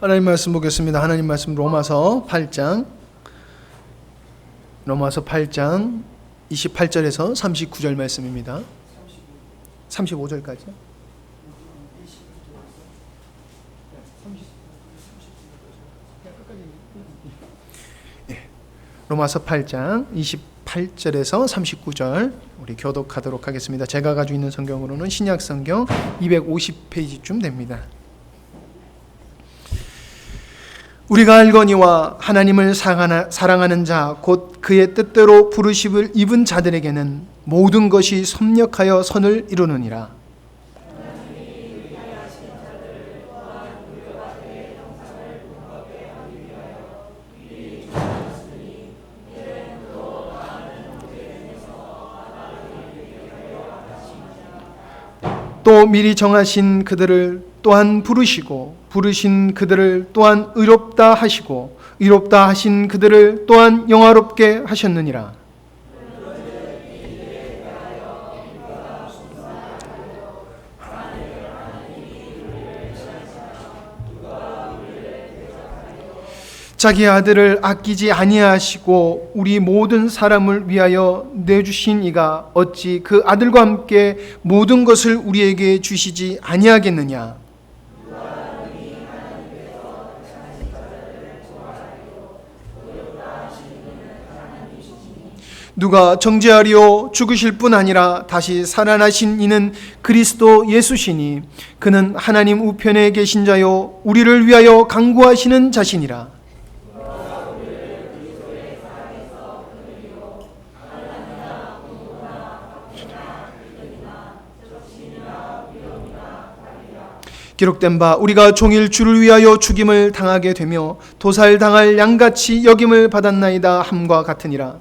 하나님 말씀 보겠습니다. 하나님 말씀 로마서 8장 28절에서 39절 말씀입니다. 35절까지. 로마서 8장 28절에서 39절 우리 교독하도록 하겠습니다. 제가 가지고 있는 성경으로는 신약 성경 250페이지쯤 됩니다. 우리가 알거니와 하나님을 사랑하는 자 곧 그의 뜻대로 부르심을 입은 자들에게는 모든 것이 섭력하여 선을 이루느니라. 또 미리 정하신 그들을 또한 부르시고 부르신 그들을 또한 의롭다 하시고 의롭다 하신 그들을 또한 영화롭게 하셨느니라. 자기 아들을 아끼지 아니하시고 우리 모든 사람을 위하여 내주신 이가 어찌 그 아들과 함께 모든 것을 우리에게 주시지 아니하겠느냐. 누가 정죄하리요? 죽으실 뿐 아니라 다시 살아나신 이는 그리스도 예수시니 그는 하나님 우편에 계신 자요 우리를 위하여 간구하시는 자시니라. 기록된 바 우리가 종일 주를 위하여 죽임을 당하게 되며 도살당할 양같이 여김을 받았나이다 함과 같으니라.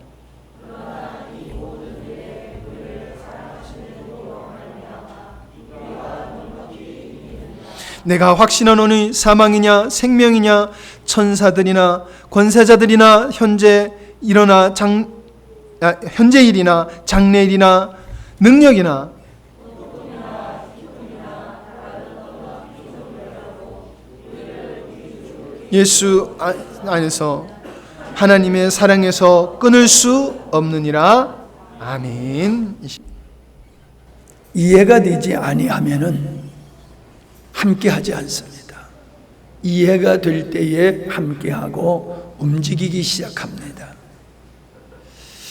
내가 확신하노니 사망이냐 생명이냐 천사들이나 권세자들이나 현재일이나 장래일이나 능력이나 예수 안에서 하나님의 사랑에서 끊을 수 없느니라. 아멘. 이해가 되지 아니하면은 함께하지 않습니다. 이해가 될 때에 함께하고 움직이기 시작합니다.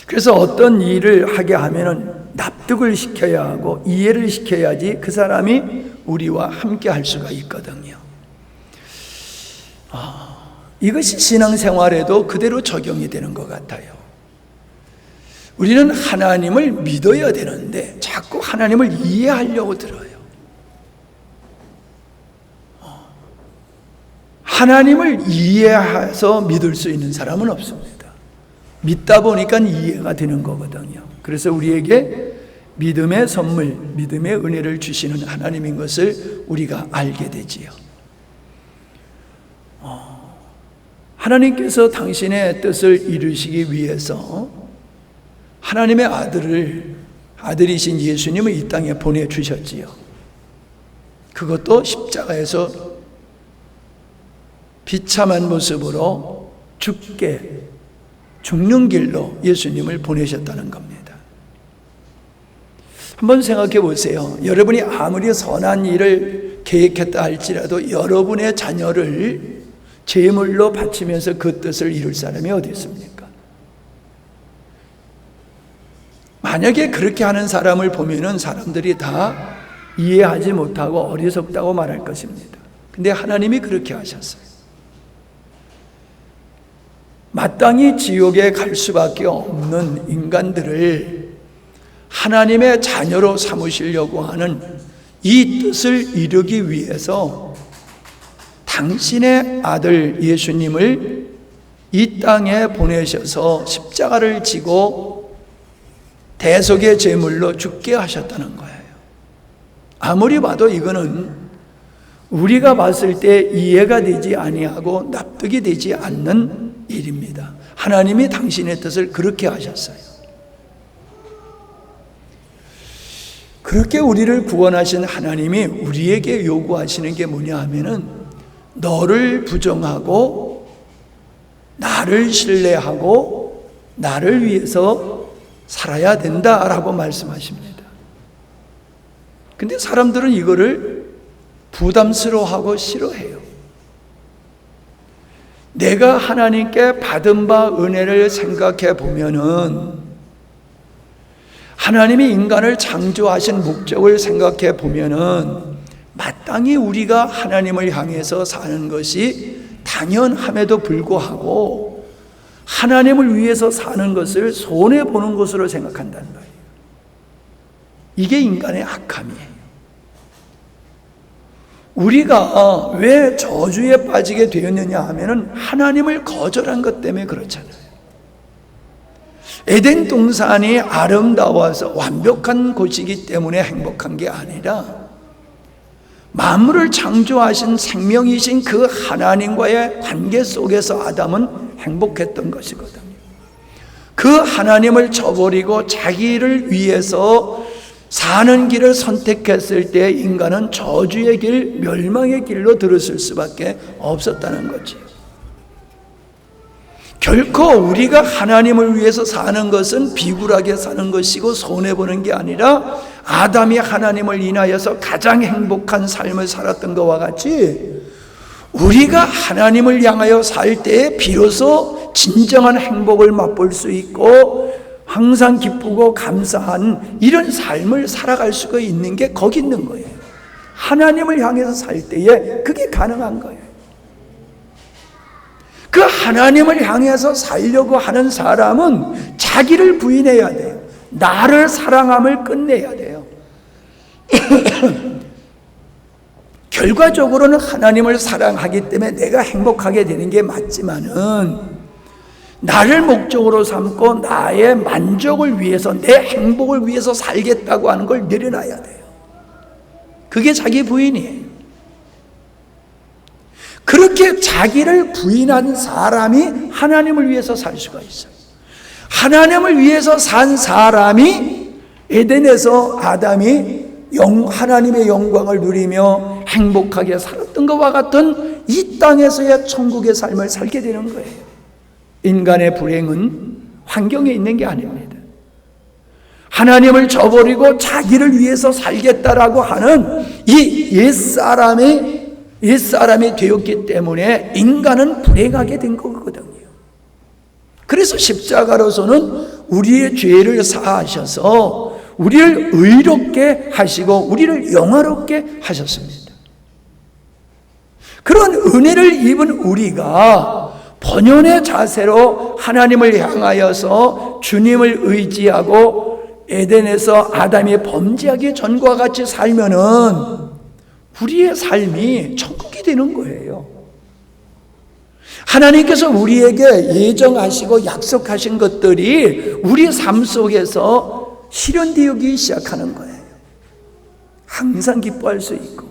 그래서 어떤 일을 하게 하면은 납득을 시켜야 하고 이해를 시켜야지 그 사람이 우리와 함께할 수가 있거든요. 이것이 신앙생활에도 그대로 적용이 되는 것 같아요. 우리는 하나님을 믿어야 되는데 자꾸 하나님을 이해하려고 들어요. 하나님을 이해해서 믿을 수 있는 사람은 없습니다. 믿다 보니까 이해가 되는 거거든요. 그래서 우리에게 믿음의 선물, 믿음의 은혜를 주시는 하나님인 것을 우리가 알게 되지요. 하나님께서 당신의 뜻을 이루시기 위해서 하나님의 아들이신 예수님을 이 땅에 보내주셨지요. 그것도 십자가에서 비참한 모습으로 죽는 길로 예수님을 보내셨다는 겁니다. 한번 생각해 보세요. 여러분이 아무리 선한 일을 계획했다 할지라도 여러분의 자녀를 제물로 바치면서 그 뜻을 이룰 사람이 어디 있습니까? 만약에 그렇게 하는 사람을 보면은 사람들이 다 이해하지 못하고 어리석다고 말할 것입니다. 근데 하나님이 그렇게 하셨어요. 마땅히 지옥에 갈 수밖에 없는 인간들을 하나님의 자녀로 삼으시려고 하는 이 뜻을 이루기 위해서 당신의 아들 예수님을 이 땅에 보내셔서 십자가를 지고 대속의 제물로 죽게 하셨다는 거예요. 아무리 봐도 이거는 우리가 봤을 때 이해가 되지 아니하고 납득이 되지 않는 일입니다. 하나님이 당신의 뜻을 그렇게 하셨어요. 그렇게 우리를 구원하신 하나님이 우리에게 요구하시는 게 뭐냐 하면은 너를 부정하고 나를 신뢰하고 나를 위해서 살아야 된다라고 말씀하십니다. 근데 사람들은 이거를 부담스러워하고 싫어해요. 내가 하나님께 받은 바 은혜를 생각해 보면은, 하나님이 인간을 창조하신 목적을 생각해 보면은 마땅히 우리가 하나님을 향해서 사는 것이 당연함에도 불구하고 하나님을 위해서 사는 것을 손해보는 것으로 생각한다는 거예요. 이게 인간의 악함이에요. 우리가 왜 저주에 빠지게 되었느냐 하면은 하나님을 거절한 것 때문에 그렇잖아요. 에덴 동산이 아름다워서 완벽한 곳이기 때문에 행복한 게 아니라 만물을 창조하신 생명이신 그 하나님과의 관계 속에서 아담은 행복했던 것이거든요. 그 하나님을 저버리고 자기를 위해서 사는 길을 선택했을 때 인간은 저주의 길, 멸망의 길로 들었을 수밖에 없었다는 거지. 결코 우리가 하나님을 위해서 사는 것은 비굴하게 사는 것이고 손해보는 게 아니라 아담이 하나님을 인하여서 가장 행복한 삶을 살았던 것과 같이 우리가 하나님을 향하여 살 때에 비로소 진정한 행복을 맛볼 수 있고 항상 기쁘고 감사한 이런 삶을 살아갈 수가 있는 게 거기 있는 거예요. 하나님을 향해서 살 때에 그게 가능한 거예요. 그 하나님을 향해서 살려고 하는 사람은 자기를 부인해야 돼요. 나를 사랑함을 끝내야 돼요. 결과적으로는 하나님을 사랑하기 때문에 내가 행복하게 되는 게 맞지만은 나를 목적으로 삼고 나의 만족을 위해서 내 행복을 위해서 살겠다고 하는 걸 내려놔야 돼요. 그게 자기 부인이에요. 그렇게 자기를 부인한 사람이 하나님을 위해서 살 수가 있어요. 하나님을 위해서 산 사람이 에덴에서 아담이 하나님의 영광을 누리며 행복하게 살았던 것과 같은 이 땅에서의 천국의 삶을 살게 되는 거예요. 인간의 불행은 환경에 있는 게 아닙니다. 하나님을 저버리고 자기를 위해서 살겠다라고 하는 이 옛사람이 되었기 때문에 인간은 불행하게 된 거거든요. 그래서 십자가로서는 우리의 죄를 사하셔서 우리를 의롭게 하시고 우리를 영화롭게 하셨습니다. 그런 은혜를 입은 우리가 본연의 자세로 하나님을 향하여서 주님을 의지하고 에덴에서 아담이 범죄하기 전과 같이 살면은 우리의 삶이 천국이 되는 거예요. 하나님께서 우리에게 예정하시고 약속하신 것들이 우리 삶 속에서 실현되기 시작하는 거예요. 항상 기뻐할 수 있고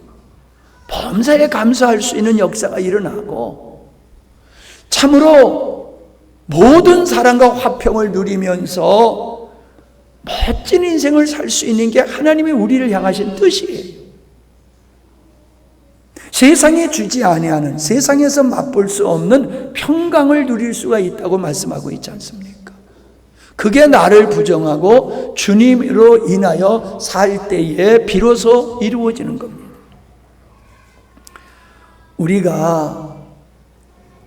범사에 감사할 수 있는 역사가 일어나고 참으로 모든 사랑과 화평을 누리면서 멋진 인생을 살 수 있는 게 하나님이 우리를 향하신 뜻이에요. 세상에 주지 아니하는, 세상에서 맛볼 수 없는 평강을 누릴 수가 있다고 말씀하고 있지 않습니까? 그게 나를 부정하고 주님으로 인하여 살 때에 비로소 이루어지는 겁니다. 우리가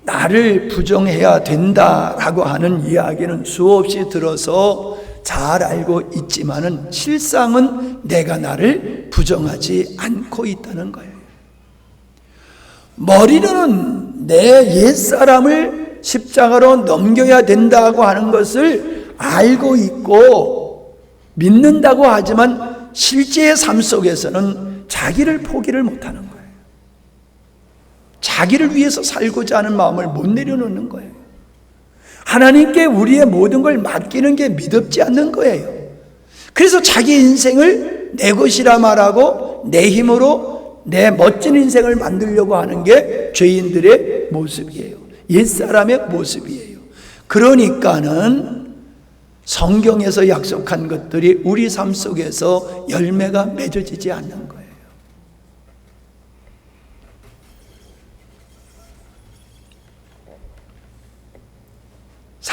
나를 부정해야 된다라고 하는 이야기는 수없이 들어서 잘 알고 있지만은 실상은 내가 나를 부정하지 않고 있다는 거예요. 머리로는 내 옛사람을 십자가로 넘겨야 된다고 하는 것을 알고 있고 믿는다고 하지만 실제의 삶 속에서는 자기를 포기를 못하는 거예요. 자기를 위해서 살고자 하는 마음을 못 내려놓는 거예요. 하나님께 우리의 모든 걸 맡기는 게 믿음지 않는 거예요. 그래서 자기 인생을 내 것이라 말하고 내 힘으로 내 멋진 인생을 만들려고 하는 게 죄인들의 모습이에요. 옛사람의 모습이에요. 그러니까는 성경에서 약속한 것들이 우리 삶 속에서 열매가 맺어지지 않는 거예요.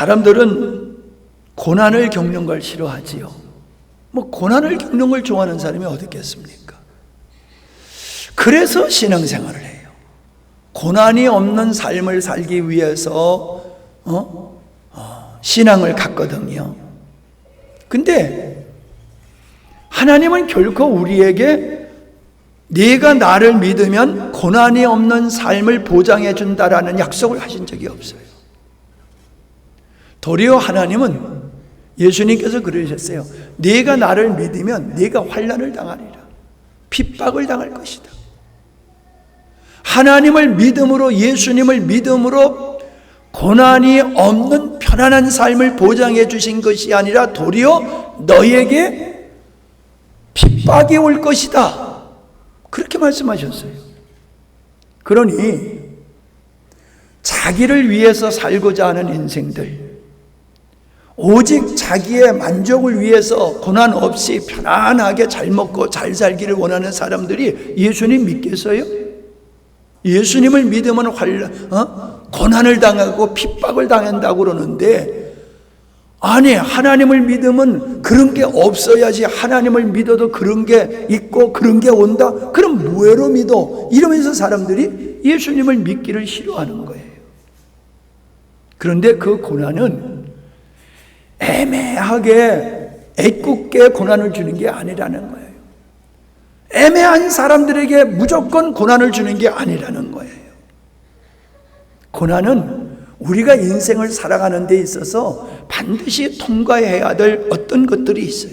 사람들은 고난을 겪는 걸 싫어하지요. 고난을 겪는 걸 좋아하는 사람이 어디 있겠습니까? 그래서 신앙생활을 해요. 고난이 없는 삶을 살기 위해서 신앙을 갖거든요. 근데 하나님은 결코 우리에게 네가 나를 믿으면 고난이 없는 삶을 보장해 준다라는 약속을 하신 적이 없어요. 도리어 하나님은, 예수님께서 그러셨어요. 네가 나를 믿으면 네가 환난을 당하리라. 핍박을 당할 것이다. 하나님을 믿음으로, 예수님을 믿음으로 고난이 없는 편안한 삶을 보장해 주신 것이 아니라 도리어 너에게 핍박이 올 것이다. 그렇게 말씀하셨어요. 그러니 자기를 위해서 살고자 하는 인생들, 오직 자기의 만족을 위해서 고난 없이 편안하게 잘 먹고 잘 살기를 원하는 사람들이 예수님 믿겠어요? 예수님을 믿으면 고난을 당하고 핍박을 당한다고 그러는데, 아니, 하나님을 믿으면 그런 게 없어야지. 하나님을 믿어도 그런 게 있고 그런 게 온다? 그럼 뭐로 믿어? 이러면서 사람들이 예수님을 믿기를 싫어하는 거예요. 그런데 그 고난은 애매하게 애꿎게 고난을 주는 게 아니라는 거예요. 애매한 사람들에게 무조건 고난을 주는 게 아니라는 거예요. 고난은 우리가 인생을 살아가는 데 있어서 반드시 통과해야 될 어떤 것들이 있어요.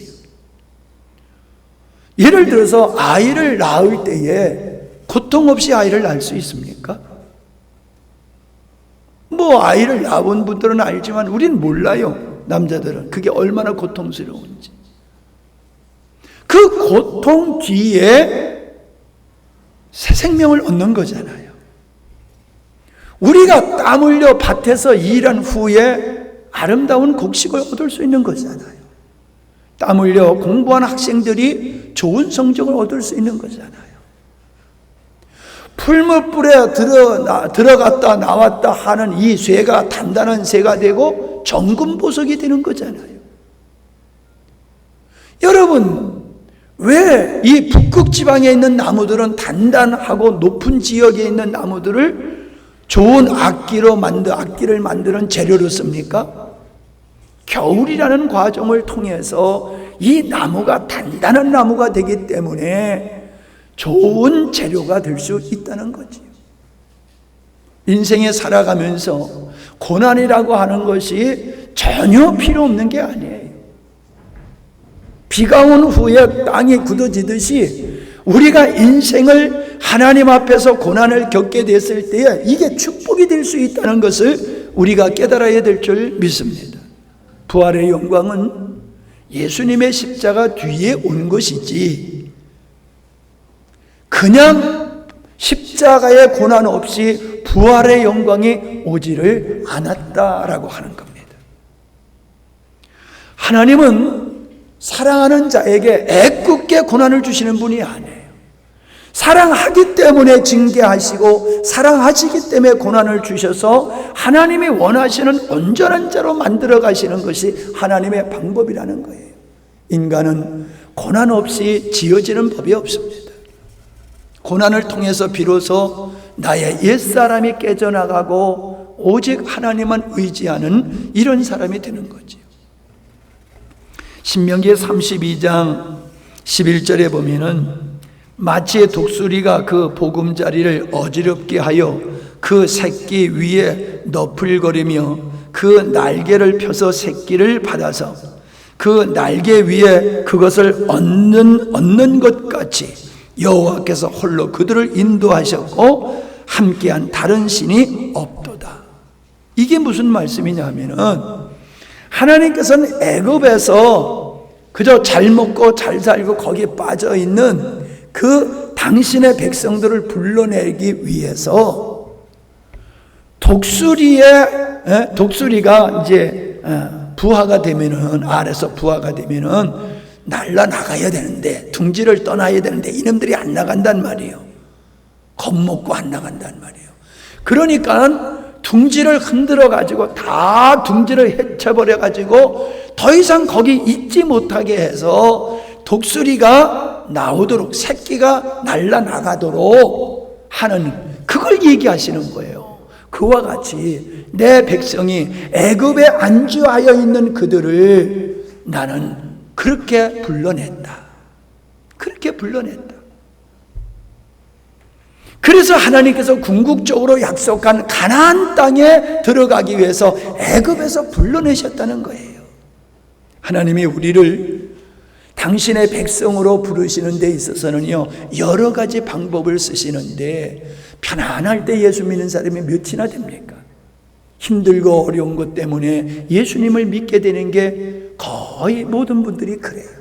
예를 들어서 아이를 낳을 때에 고통 없이 아이를 낳을 수 있습니까? 아이를 낳은 분들은 알지만 우린 몰라요. 남자들은 그게 얼마나 고통스러운지. 그 고통 뒤에 새 생명을 얻는 거잖아요. 우리가 땀 흘려 밭에서 일한 후에 아름다운 곡식을 얻을 수 있는 거잖아요. 땀 흘려 공부한 학생들이 좋은 성적을 얻을 수 있는 거잖아요. 풀무불에 들어갔다 나왔다 하는 이 쇠가 단단한 쇠가 되고 정금보석이 되는 거잖아요. 여러분, 왜 이 북극 지방에 있는 나무들은 단단하고 높은 지역에 있는 나무들을 좋은 악기를 만드는 재료로 씁니까? 겨울이라는 과정을 통해서 이 나무가 단단한 나무가 되기 때문에 좋은 재료가 될 수 있다는 거지요. 인생에 살아가면서 고난이라고 하는 것이 전혀 필요 없는 게 아니에요. 비가 온 후에 땅이 굳어지듯이 우리가 인생을 하나님 앞에서 고난을 겪게 됐을 때에 이게 축복이 될 수 있다는 것을 우리가 깨달아야 될 줄 믿습니다. 부활의 영광은 예수님의 십자가 뒤에 온 것이지 그냥 십자가의 고난 없이 부활의 영광이 오지를 않았다라고 하는 겁니다. 하나님은 사랑하는 자에게 애꿎게 고난을 주시는 분이 아니에요. 사랑하기 때문에 징계하시고 사랑하시기 때문에 고난을 주셔서 하나님이 원하시는 온전한 자로 만들어 가시는 것이 하나님의 방법이라는 거예요. 인간은 고난 없이 지어지는 법이 없습니다. 고난을 통해서 비로소 나의 옛사람이 깨져나가고 오직 하나님만 의지하는 이런 사람이 되는 거죠. 신명기 32장 11절에 보면은 마치 독수리가 그 보금자리를 어지럽게 하여 그 새끼 위에 너풀거리며 그 날개를 펴서 새끼를 받아서 그 날개 위에 그것을 얻는 것 같이 여호와께서 홀로 그들을 인도하셨고 함께한 다른 신이 없도다. 이게 무슨 말씀이냐면은 하나님께서는 애굽에서 그저 잘 먹고 잘 살고 거기에 빠져 있는 그 당신의 백성들을 불러내기 위해서 독수리가 이제 부하가 되면은 알에서 부하가 되면은 날라 나가야 되는데 둥지를 떠나야 되는데 이놈들이 안 나간단 말이에요. 겁먹고 안 나간단 말이에요. 그러니까 둥지를 흔들어 가지고 다 둥지를 해쳐버려 가지고 더 이상 거기 있지 못하게 해서 독수리가 나오도록, 새끼가 날아나가도록 하는, 그걸 얘기하시는 거예요. 그와 같이 내 백성이 애굽에 안주하여 있는 그들을 나는 그렇게 불러냈다. 그렇게 불러냈다. 그래서 하나님께서 궁극적으로 약속한 가나안 땅에 들어가기 위해서 애굽에서 불러내셨다는 거예요. 하나님이 우리를 당신의 백성으로 부르시는 데 있어서는요, 여러 가지 방법을 쓰시는데, 편안할 때 예수 믿는 사람이 몇이나 됩니까? 힘들고 어려운 것 때문에 예수님을 믿게 되는 게 거의 모든 분들이 그래요.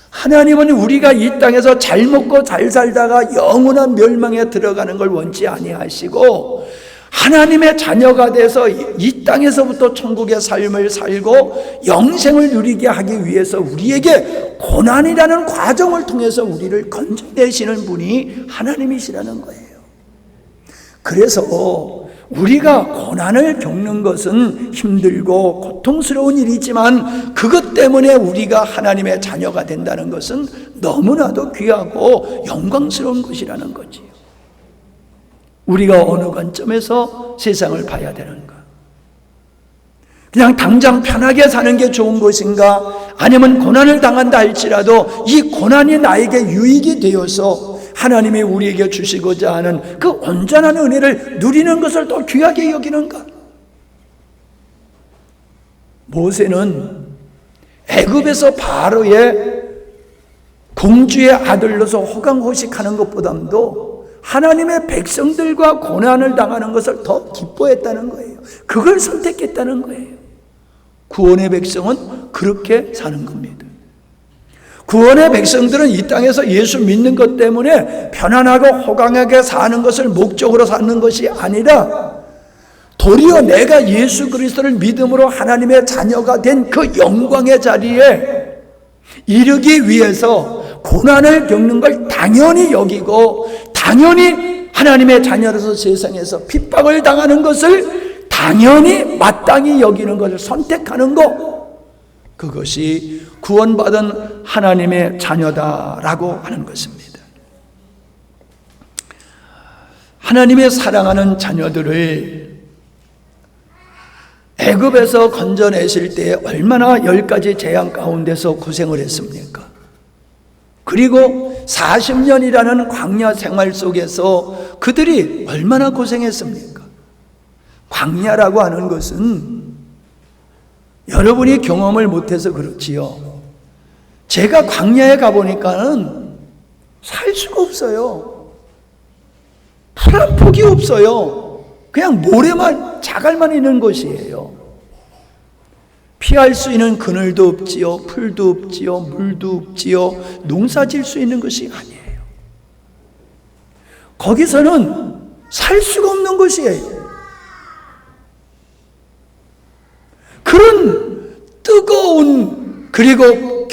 하나님은 우리가 이 땅에서 잘 먹고 잘 살다가 영원한 멸망에 들어가는 걸 원치 아니하시고, 하나님의 자녀가 돼서 이 땅에서부터 천국의 삶을 살고 영생을 누리게 하기 위해서 우리에게 고난이라는 과정을 통해서 우리를 건져내시는 분이 하나님이시라는 거예요. 그래서 우리가 고난을 겪는 것은 힘들고 고통스러운 일이지만, 그것 때문에 우리가 하나님의 자녀가 된다는 것은 너무나도 귀하고 영광스러운 것이라는 거지요. 우리가 어느 관점에서 세상을 봐야 되는가? 그냥 당장 편하게 사는 게 좋은 것인가? 아니면 고난을 당한다 할지라도 이 고난이 나에게 유익이 되어서 하나님이 우리에게 주시고자 하는 그 온전한 은혜를 누리는 것을 더 귀하게 여기는가? 모세는 애굽에서 바로의 공주의 아들로서 호강호식하는 것보다도 하나님의 백성들과 고난을 당하는 것을 더 기뻐했다는 거예요. 그걸 선택했다는 거예요. 구원의 백성은 그렇게 사는 겁니다. 구원의 백성들은 이 땅에서 예수 믿는 것 때문에 편안하고 호강하게 사는 것을 목적으로 사는 것이 아니라, 도리어 내가 예수 그리스도를 믿음으로 하나님의 자녀가 된 그 영광의 자리에 이르기 위해서 고난을 겪는 걸 당연히 여기고, 당연히 하나님의 자녀로서 세상에서 핍박을 당하는 것을 당연히 마땅히 여기는 것을 선택하는 것, 그것이 구원받은 하나님의 자녀다라고 하는 것입니다. 하나님의 사랑하는 자녀들을 애굽에서 건져내실 때 얼마나 10가지 재앙 가운데서 고생을 했습니까? 그리고 40년이라는 광야 생활 속에서 그들이 얼마나 고생했습니까? 광야라고 하는 것은 여러분이 경험을 못해서 그렇지요. 제가 광야에 가보니까는 살 수가 없어요. 풀 한 폭이 없어요. 그냥 모래만, 자갈만 있는 곳이에요. 피할 수 있는 그늘도 없지요, 풀도 없지요, 물도 없지요, 농사 질 수 있는 것이 아니에요. 거기서는 살 수가 없는 곳이에요. 그런 뜨거운, 그리고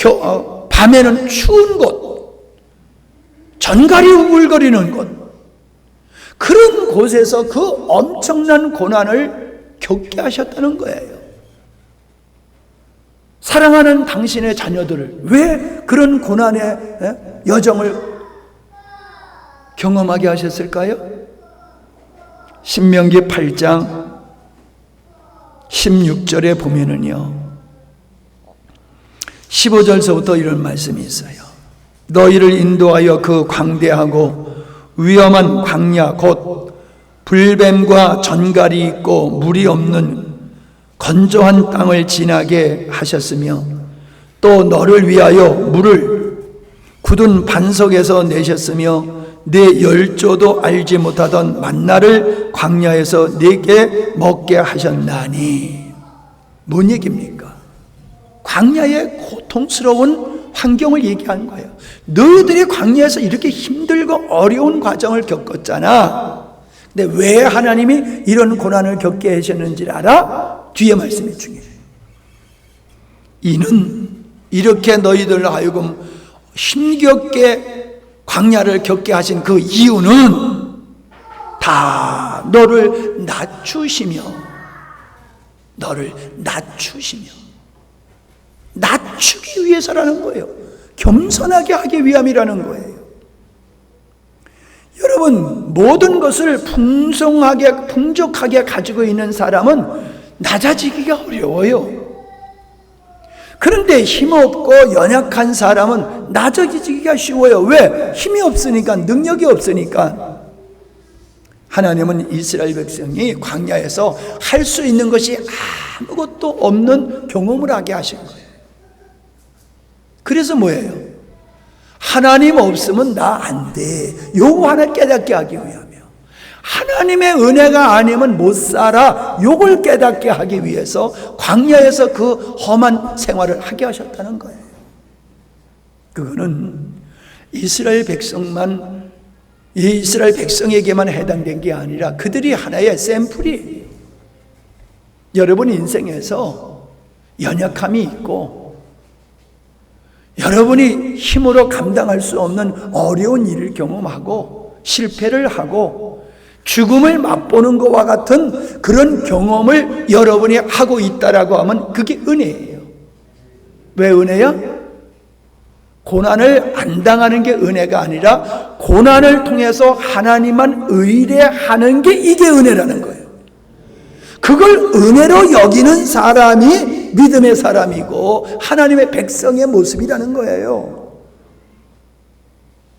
밤에는 추운 곳, 전갈이 우글거리는 곳, 그런 곳에서 그 엄청난 고난을 겪게 하셨다는 거예요. 사랑하는 당신의 자녀들을 왜 그런 고난의 여정을 경험하게 하셨을까요? 신명기 8장 16절에 보면은요, 15절서부터 이런 말씀이 있어요. 너희를 인도하여 그 광대하고 위험한 광야 곧 불뱀과 전갈이 있고 물이 없는 건조한 땅을 지나게 하셨으며, 또 너를 위하여 물을 굳은 반석에서 내셨으며 내 열조도 알지 못하던 만나를 광야에서 네게 먹게 하셨나니. 뭔 얘기입니까? 광야의 고통스러운 환경을 얘기하는 거예요. 너희들이 광야에서 이렇게 힘들고 어려운 과정을 겪었잖아. 근데 왜 하나님이 이런 고난을 겪게 하셨는지를 알아? 뒤에 말씀이 중요해요. 이는 이렇게 너희들 하여금 힘겹게 광야를 겪게 하신 그 이유는 다 너를 낮추시며 낮추기 위해서라는 거예요. 겸손하게 하기 위함이라는 거예요. 여러분, 모든 것을 풍족하게 가지고 있는 사람은 낮아지기가 어려워요. 그런데 힘없고 연약한 사람은 낮아지기가 쉬워요. 왜? 힘이 없으니까, 능력이 없으니까. 하나님은 이스라엘 백성이 광야에서 할 수 있는 것이 아무것도 없는 경험을 하게 하신 거예요. 그래서 뭐예요? 하나님 없으면 나 안 돼. 요거 하나 깨닫게 하기 위하며, 하나님의 은혜가 아니면 못 살아. 요걸 깨닫게 하기 위해서 광야에서 그 험한 생활을 하게 하셨다는 거예요. 그거는 이스라엘 백성에게만 해당된 게 아니라 그들이 하나의 샘플이에요. 여러분 인생에서 연약함이 있고 여러분이 힘으로 감당할 수 없는 어려운 일을 경험하고 실패를 하고 죽음을 맛보는 것과 같은 그런 경험을 여러분이 하고 있다라고 하면 그게 은혜예요. 왜 은혜야? 고난을 안 당하는 게 은혜가 아니라 고난을 통해서 하나님만 의뢰하는 게 이게 은혜라는 거예요. 그걸 은혜로 여기는 사람이 믿음의 사람이고 하나님의 백성의 모습이라는 거예요.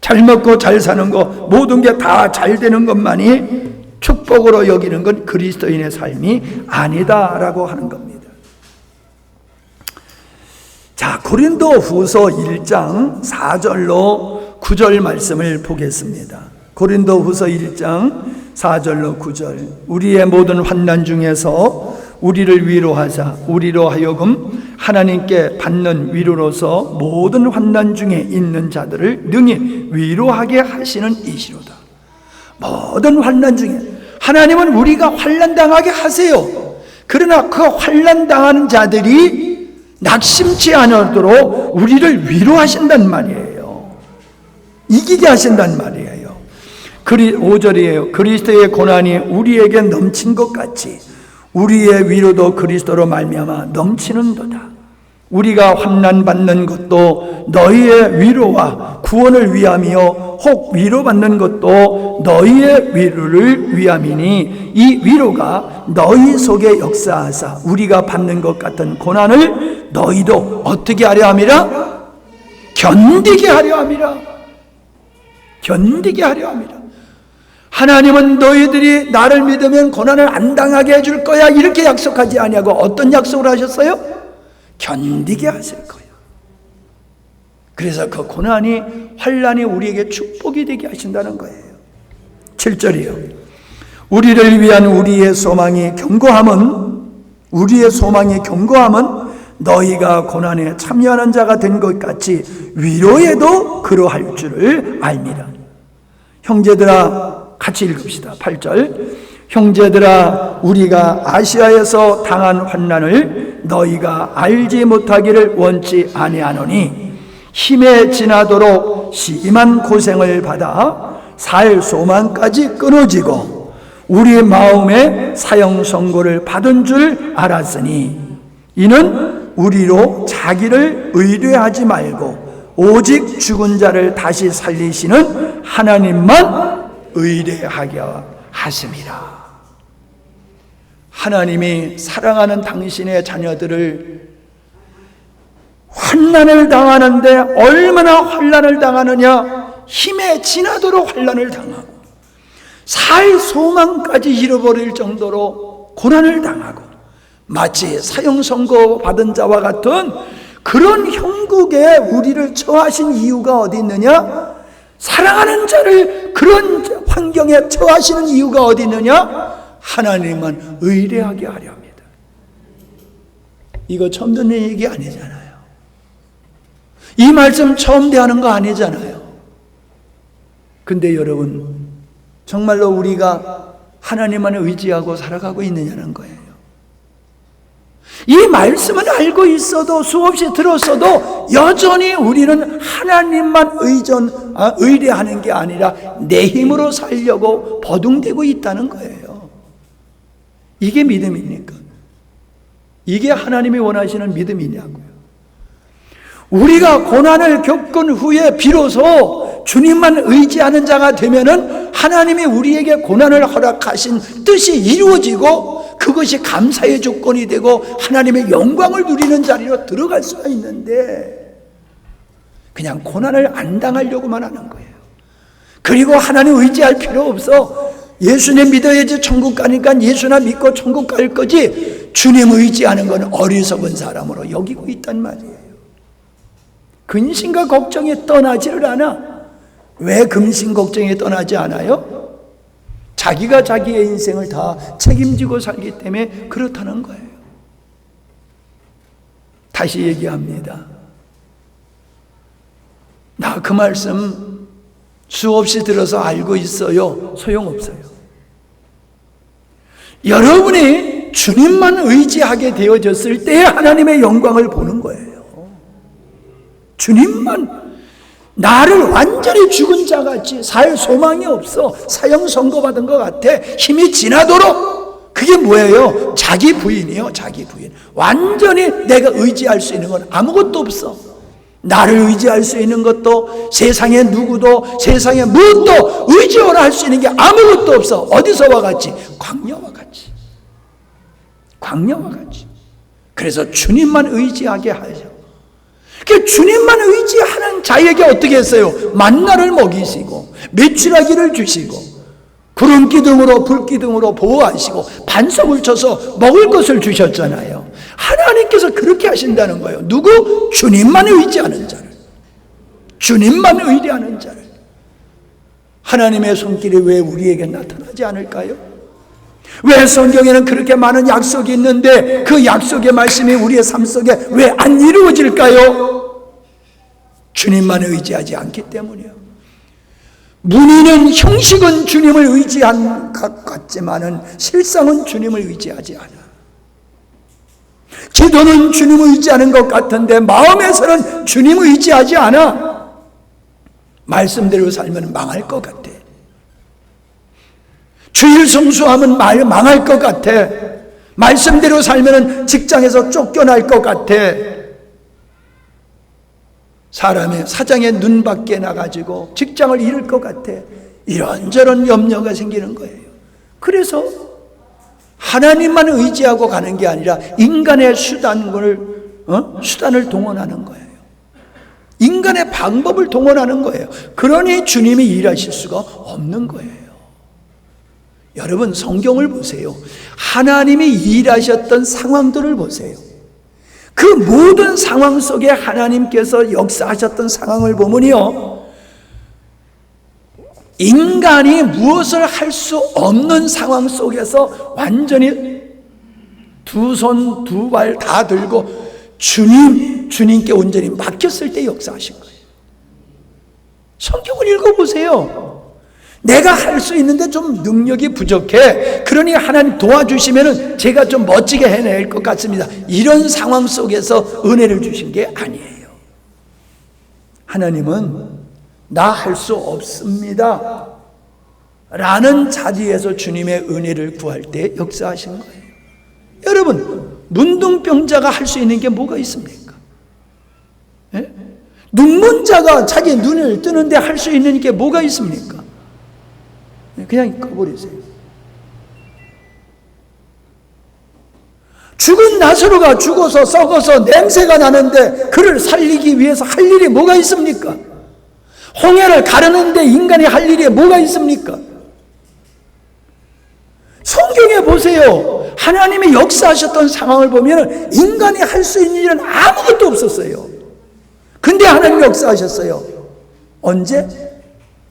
잘 먹고 잘 사는 거, 모든 게 다 잘 되는 것만이 축복으로 여기는 건 그리스도인의 삶이 아니다라고 하는 겁니다. 자, 고린도 후서 1장 4절로 9절 말씀을 보겠습니다. 고린도 후서 1장 4절로 9절. 우리의 모든 환난 중에서 우리를 위로하사 우리로 하여금 하나님께 받는 위로로서 모든 환난 중에 있는 자들을 능히 위로하게 하시는 이시로다. 모든 환난 중에 하나님은 우리가 환난 당하게 하세요. 그러나 그 환난 당하는 자들이 낙심치 않도록 우리를 위로하신단 말이에요. 이기게 하신단 말이에요. 5절이에요. 그리스도의 고난이 우리에게 넘친 것 같이 우리의 위로도 그리스도로 말미암아 넘치는도다. 우리가 환난 받는 것도 너희의 위로와 구원을 위함이요 혹 위로받는 것도 너희의 위로를 위함이니 이 위로가 너희 속에 역사하사 우리가 받는 것 같은 고난을 너희도 어떻게 하려 함이라? 견디게 하려 함이라. 견디게 하려 함이라. 하나님은 너희들이 나를 믿으면 고난을 안 당하게 해줄 거야 이렇게 약속하지 아니하고 어떤 약속을 하셨어요? 견디게 하실 거예요. 그래서 그 고난이 환난이 우리에게 축복이 되게 하신다는 거예요. 7절이요. 우리를 위한 우리의 소망이 견고함은 너희가 고난에 참여하는 자가 된 것 같이 위로에도 그러할 줄을 알미라. 형제들아, 같이 읽읍시다. 8절. 형제들아, 우리가 아시아에서 당한 환난을 너희가 알지 못하기를 원치 아니하노니 힘에 지나도록 심한 고생을 받아 살 소망까지 끊어지고 우리 마음에 사형 선고를 받은 줄 알았으니 이는 우리로 자기를 의뢰하지 말고 오직 죽은 자를 다시 살리시는 하나님만 의뢰하게 하심이라. 하나님이 사랑하는 당신의 자녀들을 환난을 당하는데 얼마나 환난을 당하느냐? 힘에 지나도록 환난을 당하고 살 소망까지 잃어버릴 정도로 고난을 당하고 마치 사형 선고 받은 자와 같은 그런 형국에 우리를 처하신 이유가 어디 있느냐? 사랑하는 자를 그런 환경에 처하시는 이유가 어디 있느냐? 하나님만 의뢰하게 하려 합니다. 이거 처음 듣는 얘기 아니잖아요. 이 말씀 처음 대하는 거 아니잖아요. 근데 여러분, 정말로 우리가 하나님만을 의지하고 살아가고 있느냐는 거예요. 이 말씀을 알고 있어도 수없이 들었어도 여전히 우리는 하나님만 의뢰하는 게 아니라 내 힘으로 살려고 버둥대고 있다는 거예요. 이게 믿음입니까? 이게 하나님이 원하시는 믿음이냐고요. 우리가 고난을 겪은 후에 비로소 주님만 의지하는 자가 되면은 하나님이 우리에게 고난을 허락하신 뜻이 이루어지고 그것이 감사의 조건이 되고 하나님의 영광을 누리는 자리로 들어갈 수가 있는데 그냥 고난을 안 당하려고만 하는 거예요. 그리고 하나님 의지할 필요 없어. 예수님 믿어야지 천국 가니까 예수나 믿고 천국 갈 거지. 주님 의지하는 건 어리석은 사람으로 여기고 있단 말이에요. 근심과 걱정이 떠나지를 않아. 왜 근심 걱정이 떠나지 않아요? 자기가 자기의 인생을 다 책임지고 살기 때문에 그렇다는 거예요. 다시 얘기합니다. 나 그 말씀 수없이 들어서 알고 있어요. 소용없어요. 여러분이 주님만 의지하게 되어졌을 때 하나님의 영광을 보는 거예요. 주님만. 나를 완전히 죽은 자같이 살 소망이 없어. 사형 선고받은 것 같아. 힘이 지나도록. 그게 뭐예요? 자기 부인이에요. 자기 부인. 완전히 내가 의지할 수 있는 건 아무것도 없어. 나를 의지할 수 있는 것도 세상에 누구도 세상에 무엇도 의지하라 할 수 있는 게 아무것도 없어. 어디서와 같이? 광야와 같이. 광야와 같이. 그래서 주님만 의지하게 하셔. 주님만 의지하는 자에게 어떻게 했어요? 만나를 먹이시고 메추라기를 주시고 구름 기둥으로 불 기둥으로 보호하시고 반석을 쳐서 먹을 것을 주셨잖아요. 하나님께서 그렇게 하신다는 거예요. 누구? 주님만 의지하는 자를. 주님만 의뢰하는 자를. 하나님의 손길이 왜 우리에게 나타나지 않을까요? 왜 성경에는 그렇게 많은 약속이 있는데 그 약속의 말씀이 우리의 삶 속에 왜 안 이루어질까요? 주님만 의지하지 않기 때문이에요. 문의는 형식은 주님을 의지한 것 같지만은 실상은 주님을 의지하지 않아. 기도는 주님을 의지하는 것 같은데 마음에서는 주님을 의지하지 않아. 말씀대로 살면 망할 것 같아. 주일 성수하면 망할 것 같아. 말씀대로 살면 직장에서 쫓겨날 것 같아. 사람의 사장의 눈 밖에 나가지고 직장을 잃을 것 같아. 이런저런 염려가 생기는 거예요. 그래서 하나님만 의지하고 가는 게 아니라 인간의 수단을 동원하는 거예요. 인간의 방법을 동원하는 거예요. 그러니 주님이 일하실 수가 없는 거예요. 여러분 성경을 보세요. 하나님이 일하셨던 상황들을 보세요. 그 모든 상황 속에 하나님께서 역사하셨던 상황을 보면요, 인간이 무엇을 할 수 없는 상황 속에서 완전히 두 손 두 발 다 들고 주님께 온전히 맡겼을 때 역사하신 거예요. 성경을 읽어보세요. 내가 할 수 있는데 좀 능력이 부족해. 그러니 하나님 도와주시면 제가 좀 멋지게 해낼 것 같습니다. 이런 상황 속에서 은혜를 주신 게 아니에요. 하나님은 나 할 수 없습니다 라는 자리에서 주님의 은혜를 구할 때 역사하신 거예요. 여러분, 문둥병자가 할 수 있는 게 뭐가 있습니까? 예? 눈먼 자가 자기 눈을 뜨는데 할 수 있는 게 뭐가 있습니까? 그냥 꺼버리세요. 죽은 나사로가 죽어서 썩어서 냄새가 나는데 그를 살리기 위해서 할 일이 뭐가 있습니까? 홍해를 가르는데 인간이 할 일이 뭐가 있습니까? 성경에 보세요. 하나님이 역사하셨던 상황을 보면 인간이 할 수 있는 일은 아무것도 없었어요. 근데 하나님이 역사하셨어요. 언제?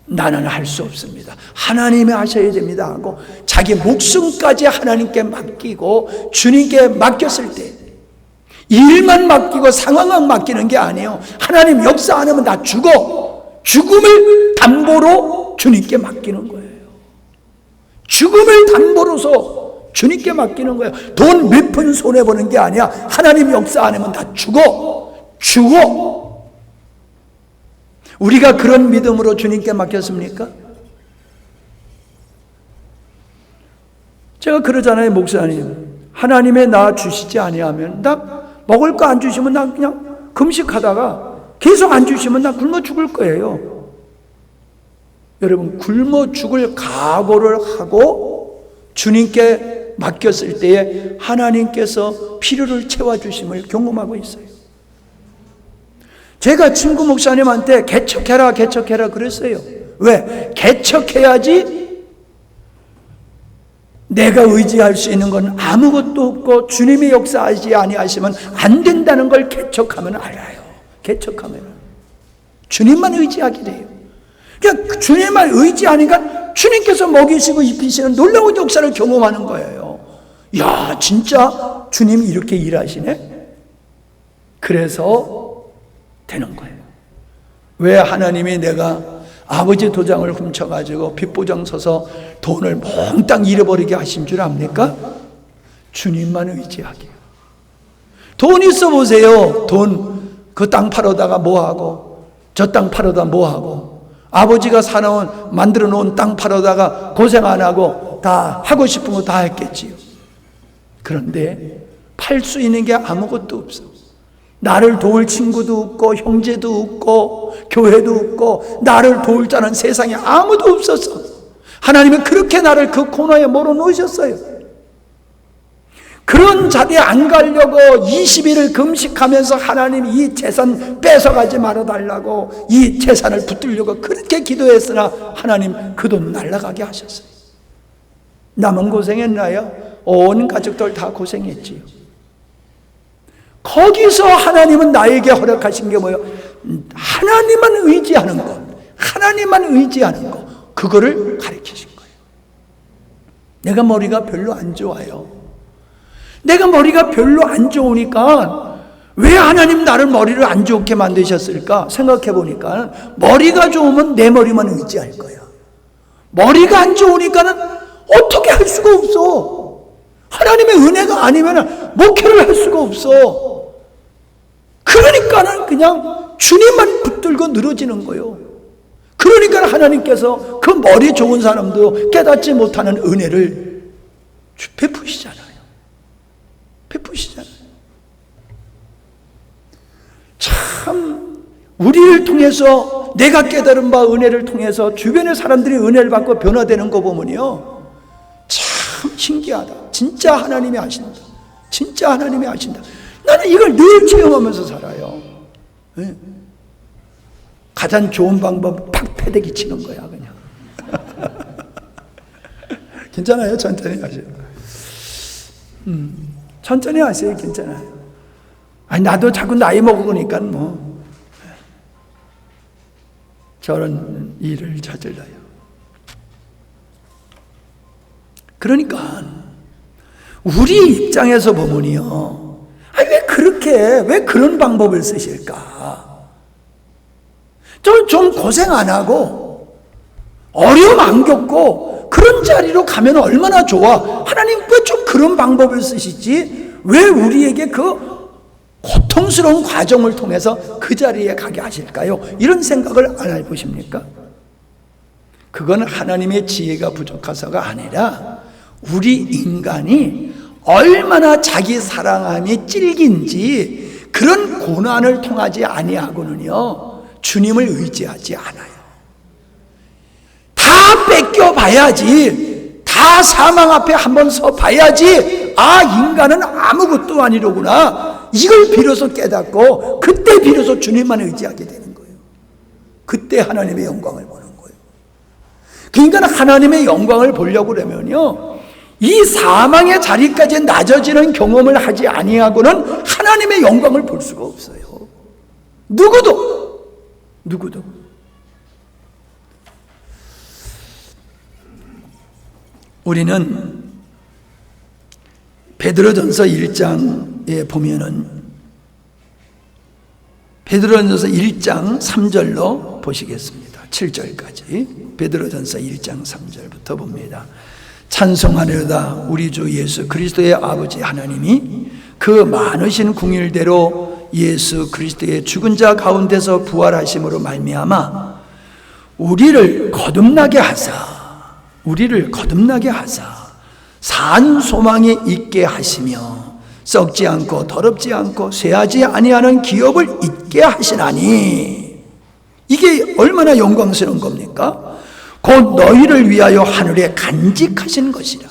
나는 할 수 없습니다. 하나님이 하셔야 됩니다 하고 자기 목숨까지 하나님께 맡기고 주님께 맡겼을 때, 일만 맡기고 상황만 맡기는 게 아니에요. 하나님 역사 안 하면 나 죽어. 죽음을 담보로 주님께 맡기는 거예요. 죽음을 담보로서 주님께 맡기는 거예요. 돈 몇 푼 손해보는 게 아니야. 하나님 역사 안 하면 다 죽어. 우리가 그런 믿음으로 주님께 맡겼습니까? 제가 그러잖아요. 목사님, 하나님의 나 주시지 아니하면, 나 먹을 거 안 주시면 나 그냥 금식하다가 계속 안 주시면 나 굶어 죽을 거예요. 여러분, 굶어 죽을 각오를 하고 주님께 맡겼을 때에 하나님께서 필요를 채워주심을 경험하고 있어요. 제가 친구 목사님한테 개척해라 그랬어요. 왜? 개척해야지 내가 의지할 수 있는 건 아무것도 없고 주님이 역사하지 아니하시면 안 된다는 걸 개척하면 알아요. 개척하면 주님만 의지하게 돼요. 그냥 주님만 의지하니까 주님께서 먹이시고 입히시는 놀라운 역사를 경험하는 거예요. 야, 진짜 주님이 이렇게 일하시네? 그래서 되는 거예요. 왜 하나님이 내가 아버지 도장을 훔쳐가지고 빚보장 서서 돈을 몽땅 잃어버리게 하신 줄 압니까? 주님만 의지하게. 돈 있어 보세요. 돈 그 땅 팔아다가 뭐하고 저 땅 팔아다 뭐하고 아버지가 사놓은 만들어 놓은 땅 팔아다가 고생 안 하고 다 하고 싶은 거 다 했겠지요. 그런데 팔 수 있는 게 아무것도 없어. 나를 도울 친구도 없고 형제도 없고 교회도 없고 나를 도울 자는 세상에 아무도 없었어. 하나님은 그렇게 나를 그 코너에 몰아놓으셨어요. 그런 자리에 안 가려고 20일을 금식하면서 하나님 이 재산 뺏어가지 말아달라고 이 재산을 붙들려고 그렇게 기도했으나 하나님 그 돈 날아가게 하셨어요. 남은 고생했나요? 온 가족들 다 고생했지요. 거기서 하나님은 나에게 허락하신 게 뭐예요? 하나님만 의지하는 것, 하나님만 의지하는 것, 그거를 가르치신 거예요. 내가 머리가 별로 안 좋아요. 내가 머리가 별로 안 좋으니까 왜 하나님 나를 머리를 안 좋게 만드셨을까? 생각해 보니까 머리가 좋으면 내 머리만 의지할 거야. 머리가 안 좋으니까는 어떻게 할 수가 없어. 하나님의 은혜가 아니면 목회를 할 수가 없어. 그러니까는 그냥 주님만 붙들고 늘어지는 거예요. 그러니까 하나님께서 그 머리 좋은 사람도 깨닫지 못하는 은혜를 베푸시잖아요. 참 우리를 통해서 내가 깨달은 바 은혜를 통해서 주변의 사람들이 은혜를 받고 변화되는 거 보면요 참 신기하다. 진짜 하나님이 아신다. 진짜 하나님이 아신다. 나는 이걸 늘 체험하면서 살아요. 네. 가장 좋은 방법은 팍 패대기 치는 거야 그냥. 괜찮아요? 천천히 하세요. 천천히 하세요. 괜찮아요. 아니 나도 자꾸 나이 먹으니까 뭐 저런 일을 찾으려요. 그러니까 우리 입장에서 보면요, 아니 왜 그런 방법을 쓰실까? 좀 고생 안 하고 어려움 안 겪고 그런 자리로 가면 얼마나 좋아. 하나님 왜 좀 그런 방법을 쓰시지? 왜 우리에게 그 고통스러운 과정을 통해서 그 자리에 가게 하실까요? 이런 생각을 안 해보십니까? 그건 하나님의 지혜가 부족해서가 아니라 우리 인간이 얼마나 자기 사랑함이 질긴지 그런 고난을 통하지 아니하고는요 주님을 의지하지 않아요. 다 뺏겨봐야지, 다 사망 앞에 한번 서봐야지, 아 인간은 아무것도 아니로구나, 이걸 비로소 깨닫고 그때 비로소 주님만 의지하게 되는 거예요. 그때 하나님의 영광을 보는 거예요. 그러니까 하나님의 영광을 보려고 그러면요 이 사망의 자리까지 낮아지는 경험을 하지 아니하고는 하나님의 영광을 볼 수가 없어요. 누구도. 우리는 베드로전서 1장에 보면은 베드로전서 1장 3절로 보시겠습니다. 7절까지 베드로전서 1장 3절부터 봅니다. 찬송하려다 우리 주 예수 그리스도의 아버지 하나님이 그 많으신 궁일대로 예수 그리스도의 죽은 자 가운데서 부활하심으로 말미암아 우리를 거듭나게 하사 산 소망이 있게 하시며 썩지 않고 더럽지 않고 쇠하지 아니하는 기업을 있게 하시나니, 이게 얼마나 영광스러운 겁니까? 곧 너희를 위하여 하늘에 간직하신 것이라.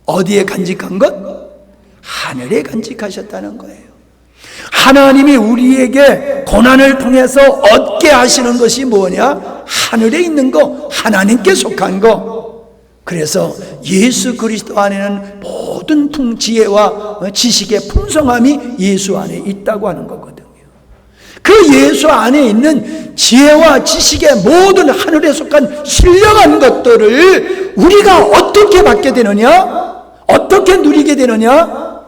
어디에 간직한 것? 하늘에 간직하셨다는 거예요. 하나님이 우리에게 고난을 통해서 얻게 하시는 것이 뭐냐? 하늘에 있는 거, 하나님께 속한 거. 그래서 예수 그리스도 안에는 모든 지혜와 지식의 풍성함이 예수 안에 있다고 하는 거거든요. 그 예수 안에 있는 지혜와 지식의 모든 하늘에 속한 신령한 것들을 우리가 어떻게 받게 되느냐? 어떻게 누리게 되느냐?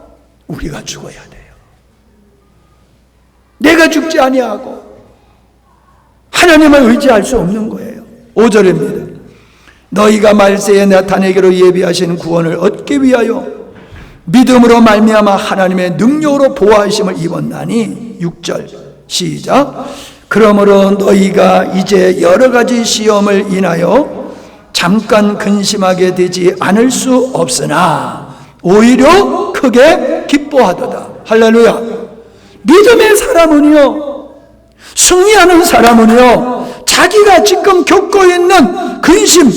우리가 죽어야 돼요. 내가 죽지 아니하고 하나님을 의지할 수 없는 거예요. 5절입니다. 너희가 말세에 나타내기로 예비하신 구원을 얻기 위하여 믿음으로 말미암아 하나님의 능력으로 보호하심을 입었나니. 6절 시작. 그러므로 너희가 이제 여러 가지 시험을 인하여 잠깐 근심하게 되지 않을 수 없으나 오히려 크게 기뻐하도다. 할렐루야. 믿음의 사람은요, 승리하는 사람은요, 자기가 지금 겪고 있는 근심,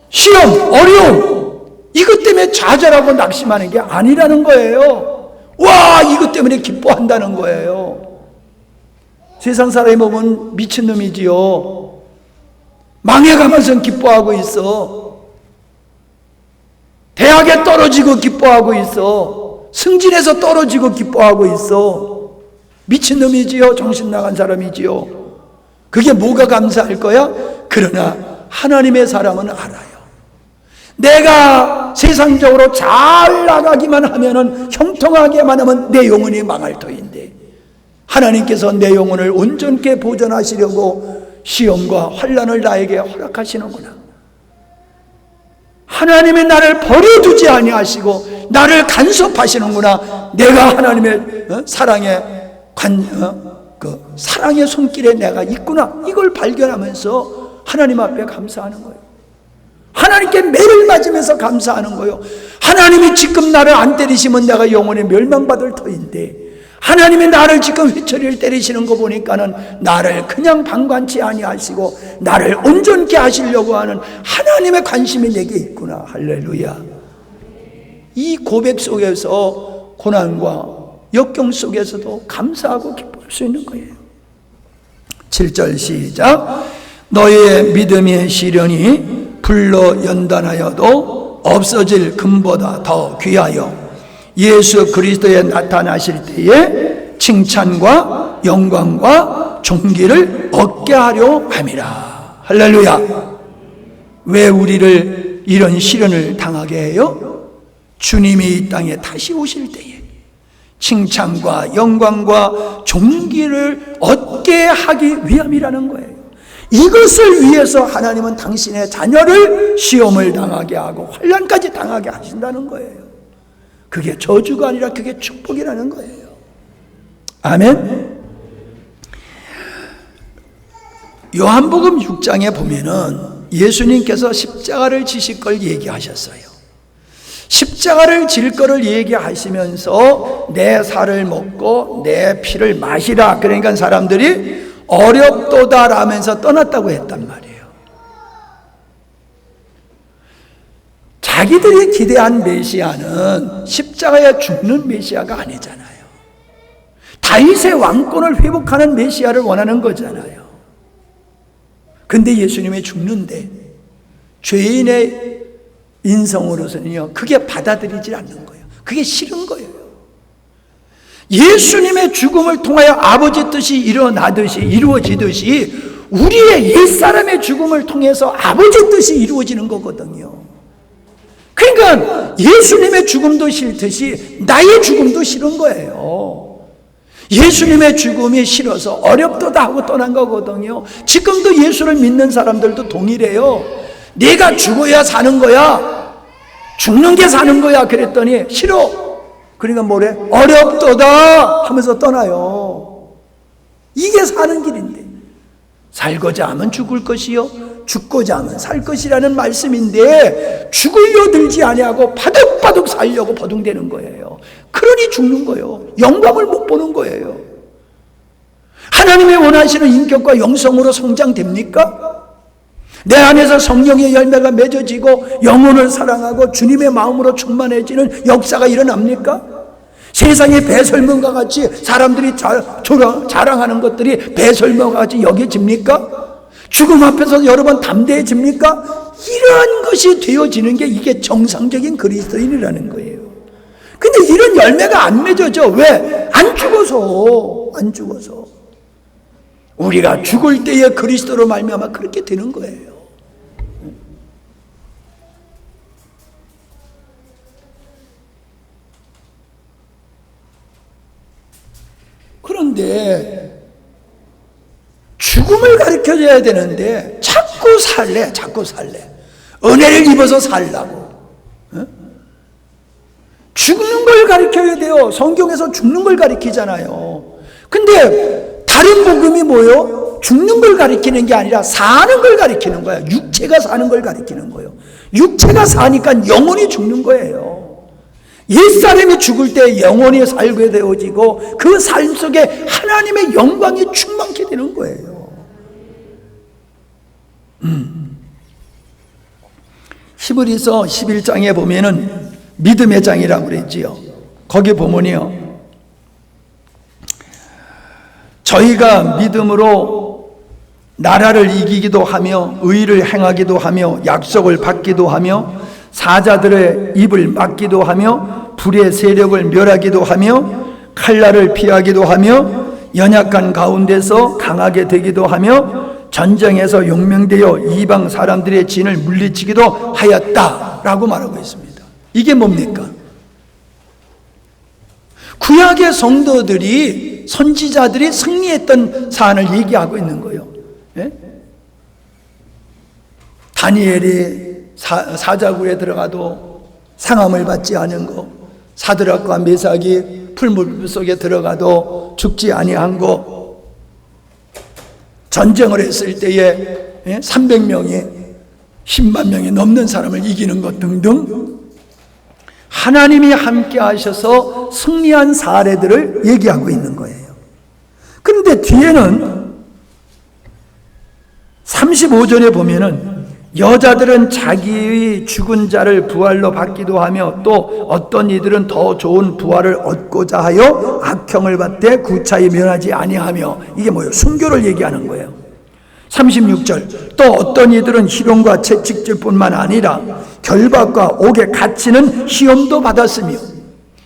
시험, 어려움, 이것 때문에 좌절하고 낙심하는 게 아니라는 거예요. 와, 이것 때문에 기뻐한다는 거예요. 세상 사람이 보면 미친놈이지요. 망해가면서 기뻐하고 있어. 대학에 떨어지고 기뻐하고 있어. 승진해서 떨어지고 기뻐하고 있어. 미친놈이지요. 정신 나간 사람이지요. 그게 뭐가 감사할 거야? 그러나 하나님의 사람은 알아요. 내가 세상적으로 잘 나가기만 하면은, 형통하게만 하면 내 영혼이 망할 터인데 하나님께서 내 영혼을 온전케 보존하시려고 시험과 환난을 나에게 허락하시는구나. 하나님이 나를 버려두지 아니하시고 나를 간섭하시는구나. 내가 하나님의 사랑의 사랑의 손길에 내가 있구나. 이걸 발견하면서 하나님 앞에 감사하는 거예요. 하나님께 매를 맞으면서 감사하는 거예요. 하나님이 지금 나를 안 때리시면 내가 영원히 멸망받을 터인데, 하나님이 나를 지금 회초리를 때리시는 거 보니까는 나를 그냥 방관치 아니하시고 나를 온전케 하시려고 하는 하나님의 관심이 내게 있구나. 할렐루야. 이 고백 속에서 고난과 역경 속에서도 감사하고 기뻐할 수 있는 거예요. 7절 시작. 너희의 믿음의 시련이 불로 연단하여도 없어질 금보다 더 귀하여 예수 그리스도에 나타나실 때에 칭찬과 영광과 존귀를 얻게 하려 함이라. 할렐루야. 왜 우리를 이런 시련을 당하게 해요? 주님이 이 땅에 다시 오실 때에 칭찬과 영광과 존귀를 얻게 하기 위함이라는 거예요. 이것을 위해서 하나님은 당신의 자녀를 시험을 당하게 하고 환난까지 당하게 하신다는 거예요. 그게 저주가 아니라 그게 축복이라는 거예요. 아멘. 요한복음 6장에 보면은 예수님께서 십자가를 지실 걸 얘기하셨어요. 십자가를 질 거를 얘기하시면서 내 살을 먹고 내 피를 마시라. 그러니까 사람들이 어렵도다라면서 떠났다고 했단 말이에요. 자기들이 기대한 메시아는 십자가에 죽는 메시아가 아니잖아요. 다윗의 왕권을 회복하는 메시아를 원하는 거잖아요. 근데 예수님이 죽는데 죄인의 인성으로서는요, 그게 받아들이지 않는 거예요. 그게 싫은 거예요. 예수님의 죽음을 통하여 아버지 뜻이 이루어지듯이 우리의 옛사람의 죽음을 통해서 아버지 뜻이 이루어지는 거거든요. 그러니까 예수님의 죽음도 싫듯이 나의 죽음도 싫은 거예요. 예수님의 죽음이 싫어서 어렵도다 하고 떠난 거거든요. 지금도 예수를 믿는 사람들도 동일해요. 내가 죽어야 사는 거야. 죽는 게 사는 거야. 그랬더니 싫어. 그러니까 뭐래? 어렵도다 하면서 떠나요. 이게 사는 길인데, 살고자 하면 죽을 것이요 죽고자 하면 살 것이라는 말씀인데, 죽으려 들지 아니하고 바득바득 살려고 버둥대는 거예요. 그러니 죽는 거예요. 영광을 못 보는 거예요. 하나님이 원하시는 인격과 영성으로 성장됩니까? 내 안에서 성령의 열매가 맺어지고 영혼을 사랑하고 주님의 마음으로 충만해지는 역사가 일어납니까? 세상의 배설물과 같이 사람들이 자랑하는 것들이 배설물과 같이 여겨집니까? 죽음 앞에서 여러 번 담대해집니까? 이러한 것이 되어지는 게 이게 정상적인 그리스도인이라는 거예요. 근데 이런 열매가 안 맺어져. 왜? 안 죽어서. 우리가 죽을 때에 그리스도로 말미암아 그렇게 되는 거예요. 그런데 죽음을 가르쳐줘야 되는데 자꾸 살래. 은혜를 입어서 살라고. 죽는 걸 가르쳐야 돼요. 성경에서 죽는 걸 가르치잖아요. 근데 다른 복음이 뭐예요? 죽는 걸 가르치는 게 아니라 사는 걸 가르치는 거야. 육체가 사는 걸 가르치는 거예요. 육체가 사니까 영혼이 죽는 거예요. 옛사람이 죽을 때 영혼이 살게 되어지고 그 삶 속에 하나님의 영광이 충만케 되는 거예요. 히브리서 11장에 보면은 믿음의 장이라고 그랬지요. 거기 보면요, 저희가 믿음으로 나라를 이기기도 하며 의를 행하기도 하며 약속을 받기도 하며 사자들의 입을 막기도 하며 불의 세력을 멸하기도 하며 칼날을 피하기도 하며 연약한 가운데서 강하게 되기도 하며 전쟁에서 용명되어 이방 사람들의 진을 물리치기도 하였다라고 말하고 있습니다. 이게 뭡니까? 구약의 성도들이, 선지자들이 승리했던 사안을 얘기하고 있는 거예요. 예? 다니엘이 사자굴에 들어가도 상함을 받지 않은 거, 사드락과 메삭이 풀물 속에 들어가도 죽지 아니한 거, 전쟁을 했을 때에 300명이 10만 명이 넘는 사람을 이기는 것 등등 하나님이 함께 하셔서 승리한 사례들을 얘기하고 있는 거예요. 그런데 뒤에는 35절에 보면은 여자들은 자기의 죽은 자를 부활로 받기도 하며 또 어떤 이들은 더 좋은 부활을 얻고자 하여 악형을 받되 구차히 면하지 아니하며, 이게 뭐예요? 순교를 얘기하는 거예요. 36절, 또 어떤 이들은 희롱과 채찍질뿐만 아니라 결박과 옥에 갇히는 시험도 받았으며,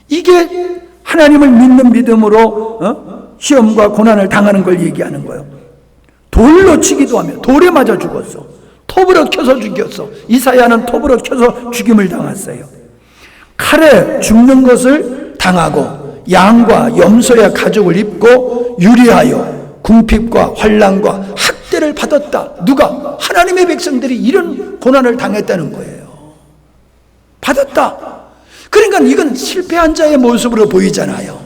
이게 하나님을 믿는 믿음으로 시험과 고난을 당하는 걸 얘기하는 거예요. 돌로 치기도 하며, 돌에 맞아 죽었어. 톱으로 켜서 죽였어. 이사야는 톱으로 켜서 죽임을 당했어요. 칼에 죽는 것을 당하고 양과 염소의 가죽을 입고 유리하여 궁핍과 환난과 학대를 받았다. 누가? 하나님의 백성들이 이런 고난을 당했다는 거예요. 받았다. 그러니까 이건 실패한 자의 모습으로 보이잖아요.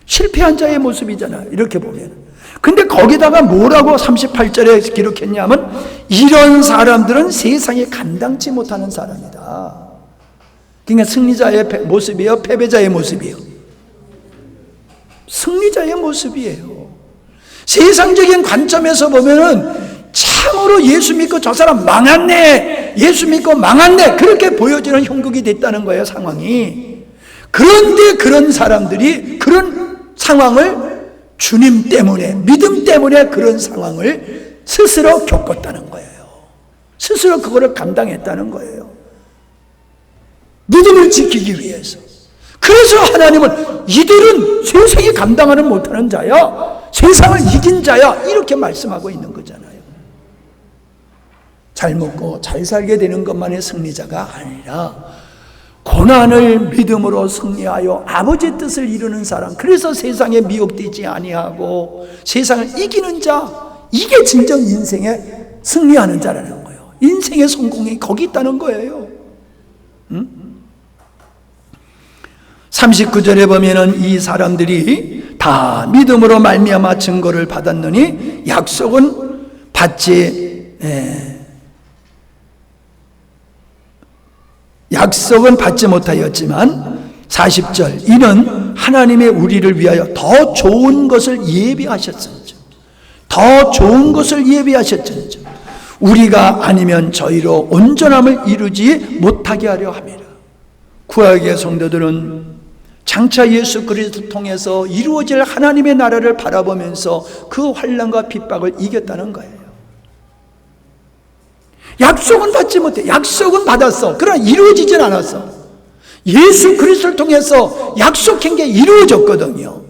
실패한 자의 모습이잖아요. 이렇게 보면. 근데 거기다가 뭐라고 38절에 기록했냐면, 이런 사람들은 세상에 감당치 못하는 사람이다. 그러니까 승리자의 모습이에요? 패배자의 모습이에요? 승리자의 모습이에요. 세상적인 관점에서 보면은 참으로 예수 믿고 저 사람 망했네, 예수 믿고 망했네, 그렇게 보여지는 형국이 됐다는 거예요, 상황이. 그런데 그런 사람들이 그런 상황을 주님 때문에, 믿음 때문에 그런 상황을 스스로 겪었다는 거예요. 스스로 그거를 감당했다는 거예요. 믿음을 지키기 위해서. 그래서 하나님은 이들은 세상이 감당하는 못하는 자야, 세상을 이긴 자야, 이렇게 말씀하고 있는 거잖아요. 잘 먹고 잘 살게 되는 것만의 승리자가 아니라 고난을 믿음으로 승리하여 아버지 뜻을 이루는 사람, 그래서 세상에 미혹되지 아니하고 세상을 이기는 자, 이게 진정 인생에 승리하는 자라는 거예요. 인생의 성공이 거기 있다는 거예요. 응? 39절에 보면은 이 사람들이 다 믿음으로 말미암아 증거를 받았느니 약속은 받지 못하였지만 40절 이는 하나님의 우리를 위하여 더 좋은 것을 예비하셨은즉 우리가 아니면 저희로 온전함을 이루지 못하게 하려 함이라. 구약의 성도들은 장차 예수 그리스도를 통해서 이루어질 하나님의 나라를 바라보면서 그 환난과 핍박을 이겼다는 거예요. 약속은 받지 못해. 약속은 받았어. 그러나 이루어지진 않았어. 예수 그리스도를 통해서 약속한 게 이루어졌거든요.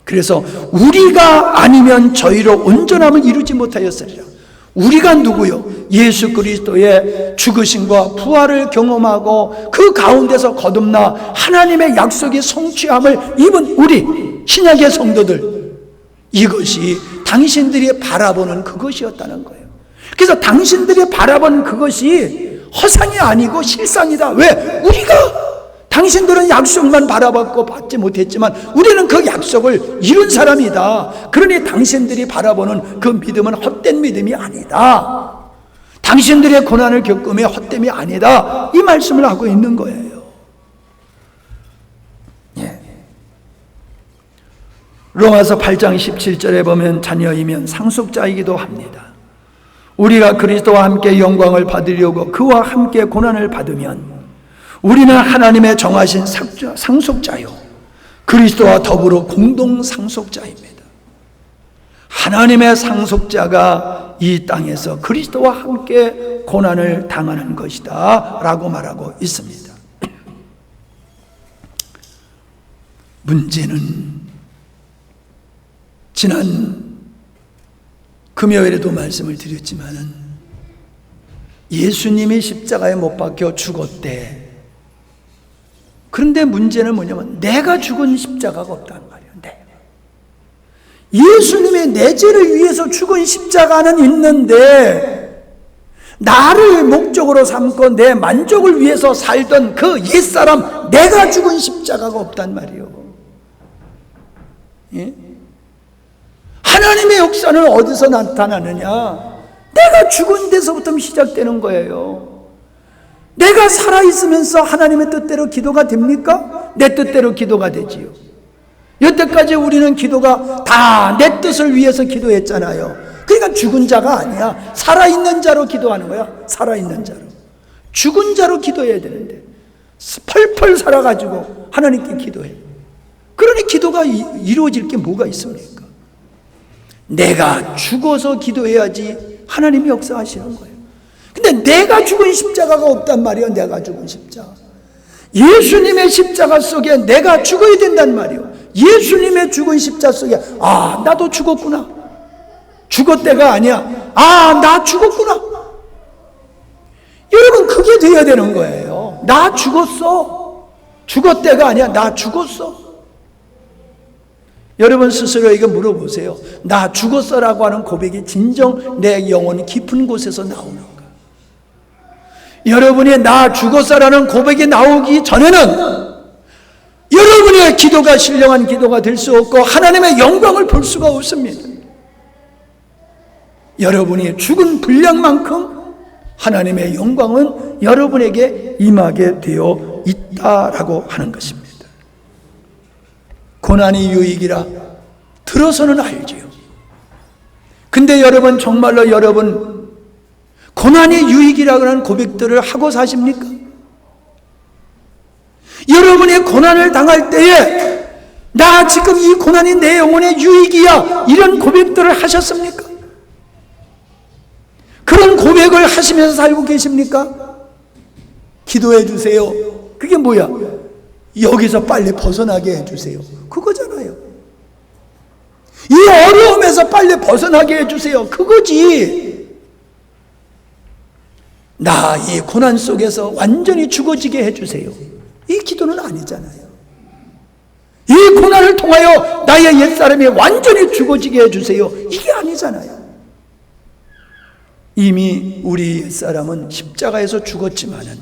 그래서 우리가 아니면 저희로 온전함을 이루지 못하였으리라. 우리가 누구요? 예수 그리스도의 죽으심과 부활을 경험하고 그 가운데서 거듭나 하나님의 약속의 성취함을 입은 우리 신약의 성도들, 이것이 당신들이 바라보는 그것이었다는 거예요. 그래서 당신들이 바라보는 그것이 허상이 아니고 실상이다. 왜? 당신들은 약속만 바라봤고 받지 못했지만 우리는 그 약속을 이룬 사람이다. 그러니 당신들이 바라보는 그 믿음은 헛된 믿음이 아니다. 당신들의 고난을 겪음에 헛됨이 아니다. 이 말씀을 하고 있는 거예요. 로마서 8장 17절에 보면 자녀이면 상속자이기도 합니다. 우리가 그리스도와 함께 영광을 받으려고 그와 함께 고난을 받으면 우리는 하나님의 정하신 상속자요 그리스도와 더불어 공동 상속자입니다. 하나님의 상속자가 이 땅에서 그리스도와 함께 고난을 당하는 것이다 라고 말하고 있습니다. 문제는 지난 금요일에도 말씀을 드렸지만은 예수님이 십자가에 못 박혀 죽었대. 그런데 문제는 뭐냐면 내가 죽은 십자가가 없단 말이에요. 예수님의 내 죄를 위해서 죽은 십자가는 있는데 나를 목적으로 삼고 내 만족을 위해서 살던 그 옛사람 내가 죽은 십자가가 없단 말이에요. 예? 하나님의 역사는 어디서 나타나느냐? 내가 죽은 데서부터 시작되는 거예요. 내가 살아있으면서 하나님의 뜻대로 기도가 됩니까? 내 뜻대로 기도가 되지요. 여태까지 우리는 기도가 다 내 뜻을 위해서 기도했잖아요. 그러니까 죽은 자가 아니야. 살아있는 자로 기도하는 거야. 살아있는 자로. 죽은 자로 기도해야 되는데 펄펄 살아가지고 하나님께 기도해. 그러니 기도가 이루어질 게 뭐가 있습니까? 내가 죽어서 기도해야지 하나님이 역사하시는 거예요. 근데 내가 죽은 십자가가 없단 말이에요. 내가 죽은 십자가. 예수님의 십자가 속에 내가 죽어야 된단 말이에요. 예수님의 죽은 십자가 속에 나도 죽었구나. 죽었대가 아니야. 나 죽었구나. 여러분 그게 돼야 되는 거예요. 나 죽었어. 죽었대가 아니야. 나 죽었어. 여러분 스스로에게 물어보세요. 나 죽었어라고 하는 고백이 진정 내 영혼 깊은 곳에서 나오는가? 여러분이 나 죽었어라는 고백이 나오기 전에는 여러분의 기도가 신령한 기도가 될 수 없고 하나님의 영광을 볼 수가 없습니다. 여러분이 죽은 분량만큼 하나님의 영광은 여러분에게 임하게 되어 있다라고 하는 것입니다. 고난이 유익이라 들어서는 알지요. 근데 여러분 정말로 여러분 고난이 유익이라고 하는 고백들을 하고 사십니까? 여러분이 고난을 당할 때에 나 지금 이 고난이 내 영혼의 유익이야 이런 고백들을 하셨습니까? 그런 고백을 하시면서 살고 계십니까? 기도해 주세요. 그게 뭐야? 여기서 빨리 벗어나게 해주세요. 그거잖아요. 이 어려움에서 빨리 벗어나게 해주세요. 그거지. 나 이 고난 속에서 완전히 죽어지게 해주세요. 이 기도는 아니잖아요. 이 고난을 통하여 나의 옛사람이 완전히 죽어지게 해주세요. 이게 아니잖아요. 이미 우리 옛사람은 십자가에서 죽었지만은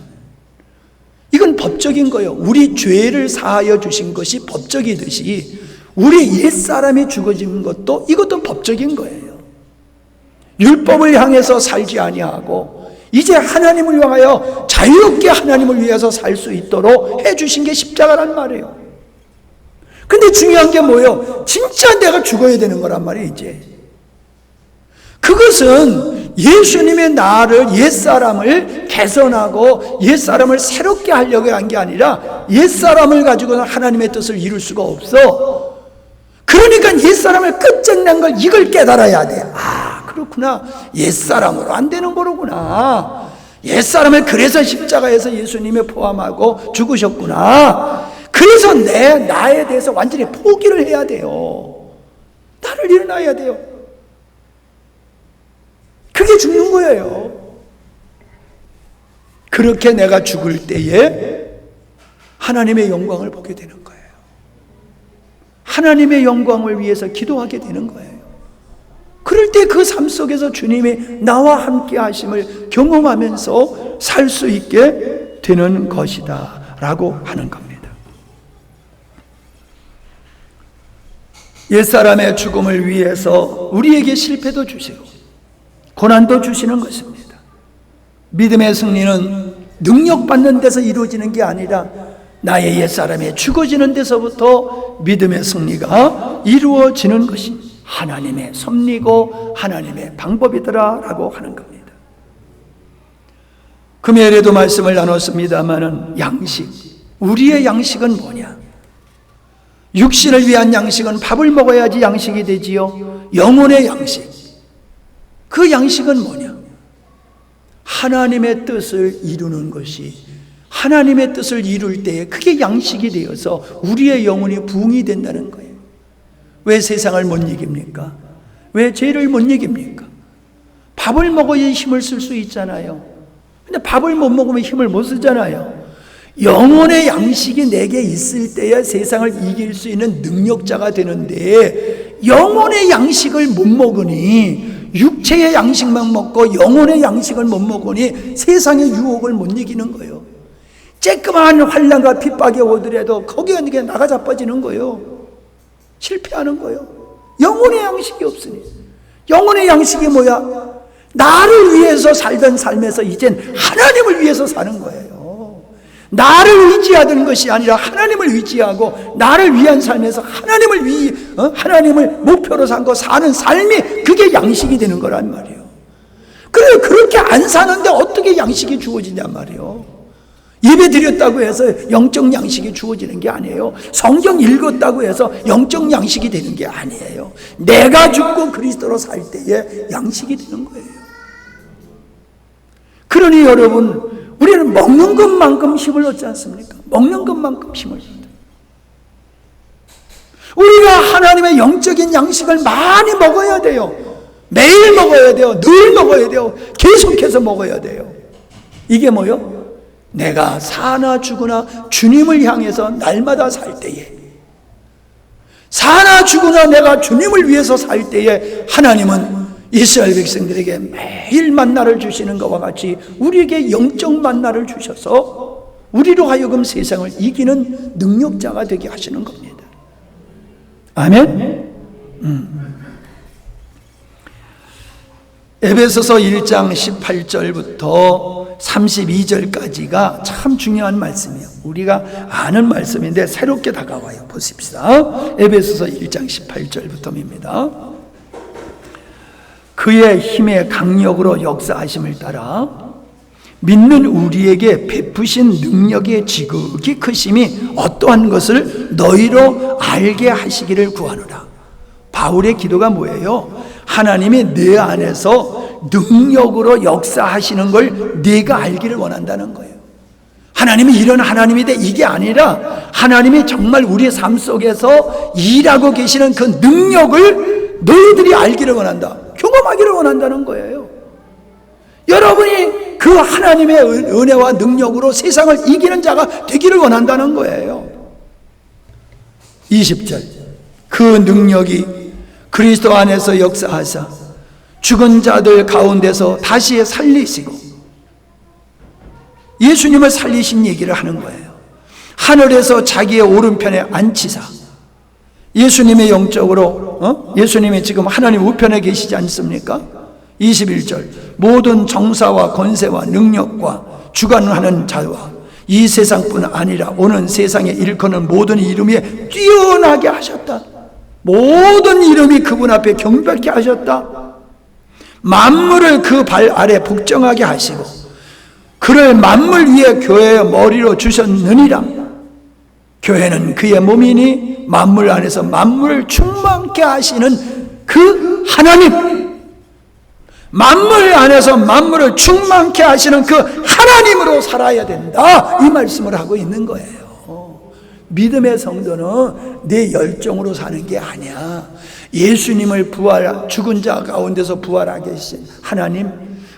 이건 법적인 거예요. 우리 죄를 사하여 주신 것이 법적이듯이 우리 옛사람이 죽어진 것도 이것도 법적인 거예요. 율법을 향해서 살지 아니하고 이제 하나님을 향하여 자유롭게 하나님을 위해서 살 수 있도록 해주신 게 십자가란 말이에요. 근데 중요한 게 뭐예요? 진짜 내가 죽어야 되는 거란 말이에요. 이제 그것은 예수님의 나를, 옛사람을 개선하고 옛사람을 새롭게 하려고 한 게 아니라 옛사람을 가지고는 하나님의 뜻을 이룰 수가 없어. 그러니까 옛사람을 끝장난 걸 이걸 깨달아야 돼. 아, 그렇구나. 옛사람으로 안 되는 거로구나. 옛사람을 그래서 십자가에서 예수님이 포함하고 죽으셨구나. 그래서 나에 대해서 완전히 포기를 해야 돼요. 나를 일어나야 돼요. 그게 죽는 거예요. 그렇게 내가 죽을 때에 하나님의 영광을 보게 되는 거예요. 하나님의 영광을 위해서 기도하게 되는 거예요. 그럴 때 그 삶 속에서 주님이 나와 함께 하심을 경험하면서 살 수 있게 되는 것이다 라고 하는 겁니다. 옛사람의 죽음을 위해서 우리에게 실패도 주시고 고난도 주시는 것입니다. 믿음의 승리는 능력받는 데서 이루어지는 게 아니라 나의 옛사람이 죽어지는 데서부터 믿음의 승리가 이루어지는 것이 하나님의 섭리고 하나님의 방법이더라 라고 하는 겁니다. 금요일에도 말씀을 나눴습니다마는 양식, 우리의 양식은 뭐냐? 육신을 위한 양식은 밥을 먹어야지 양식이 되지요. 영혼의 양식, 그 양식은 뭐냐? 하나님의 뜻을 이루는 것이, 하나님의 뜻을 이룰 때에 그게 양식이 되어서 우리의 영혼이 부흥이 된다는 거예요. 왜 세상을 못 이깁니까? 왜 죄를 못 이깁니까? 밥을 먹어야 힘을 쓸 수 있잖아요. 근데 밥을 못 먹으면 힘을 못 쓰잖아요. 영혼의 양식이 내게 있을 때야 세상을 이길 수 있는 능력자가 되는데, 영혼의 양식을 못 먹으니, 육체의 양식만 먹고 영혼의 양식을 못 먹으니 세상의 유혹을 못 이기는 거예요. 쬐끄만 환난과 핍박이 오더라도 거기에 나가 자빠지는 거예요. 실패하는 거예요. 영혼의 양식이 없으니. 영혼의 양식이 뭐야? 나를 위해서 살던 삶에서 이젠 하나님을 위해서 사는 거예요. 나를 의지하던 것이 아니라 하나님을 의지하고 나를 위한 삶에서 하나님을 목표로 삼고 사는 삶이 그게 양식이 되는 거란 말이에요. 그래, 그렇게 안 사는데 어떻게 양식이 주어지냔 말이에요. 예배 드렸다고 해서 영적 양식이 주어지는 게 아니에요. 성경 읽었다고 해서 영적 양식이 되는 게 아니에요. 내가 죽고 그리스도로 살 때에 양식이 되는 거예요. 그러니 여러분, 우리는 먹는 것만큼 힘을 얻지 않습니까? 먹는 것만큼 힘을 얻어요. 우리가 하나님의 영적인 양식을 많이 먹어야 돼요. 매일 먹어야 돼요. 늘 먹어야 돼요. 계속해서 먹어야 돼요. 이게 뭐요? 내가 사나 죽으나 주님을 향해서 날마다 살 때에, 사나 죽으나 내가 주님을 위해서 살 때에 하나님은 이스라엘 백성들에게 매일 만나를 주시는 것과 같이 우리에게 영적 만나를 주셔서 우리로 하여금 세상을 이기는 능력자가 되게 하시는 겁니다. 아멘? 에베소서 1장 18절부터 32절까지가 참 중요한 말씀이에요. 우리가 아는 말씀인데 새롭게 다가와요. 보십시다. 에베소서 1장 18절부터입니다. 그의 힘의 강력으로 역사하심을 따라 믿는 우리에게 베푸신 능력의 지극히 크심이 어떠한 것을 너희로 알게 하시기를 구하노라. 바울의 기도가 뭐예요? 하나님이 내 안에서 능력으로 역사하시는 걸 네가 알기를 원한다는 거예요. 하나님이 이런 하나님이다 이게 아니라 하나님이 정말 우리의 삶 속에서 일하고 계시는 그 능력을 너희들이 알기를 원한다. 경험하기를 원한다는 거예요. 여러분이 그 하나님의 은혜와 능력으로 세상을 이기는 자가 되기를 원한다는 거예요. 20절, 그 능력이 그리스도 안에서 역사하사 죽은 자들 가운데서 다시 살리시고 예수님을 살리신 얘기를 하는 거예요. 하늘에서 자기의 오른편에 앉히사. 예수님의 영적으로 예수님이 지금 하나님 우편에 계시지 않습니까? 21절 모든 정사와 권세와 능력과 주관하는 자와 이 세상뿐 아니라 오는 세상에 일컫는 모든 이름에 뛰어나게 하셨다. 모든 이름이 그분 앞에 경배케 하셨다. 만물을 그 발 아래 복종하게 하시고 그를 만물 위에 교회의 머리로 주셨느니라. 교회는 그의 몸이니 만물 안에서 만물을 충만케 하시는 그 하나님, 만물 안에서 만물을 충만케 하시는 그 하나님으로 살아야 된다, 이 말씀을 하고 있는 거예요. 믿음의 성도는 내 열정으로 사는 게 아니야. 예수님을 죽은 자 가운데서 부활하게 하신 하나님,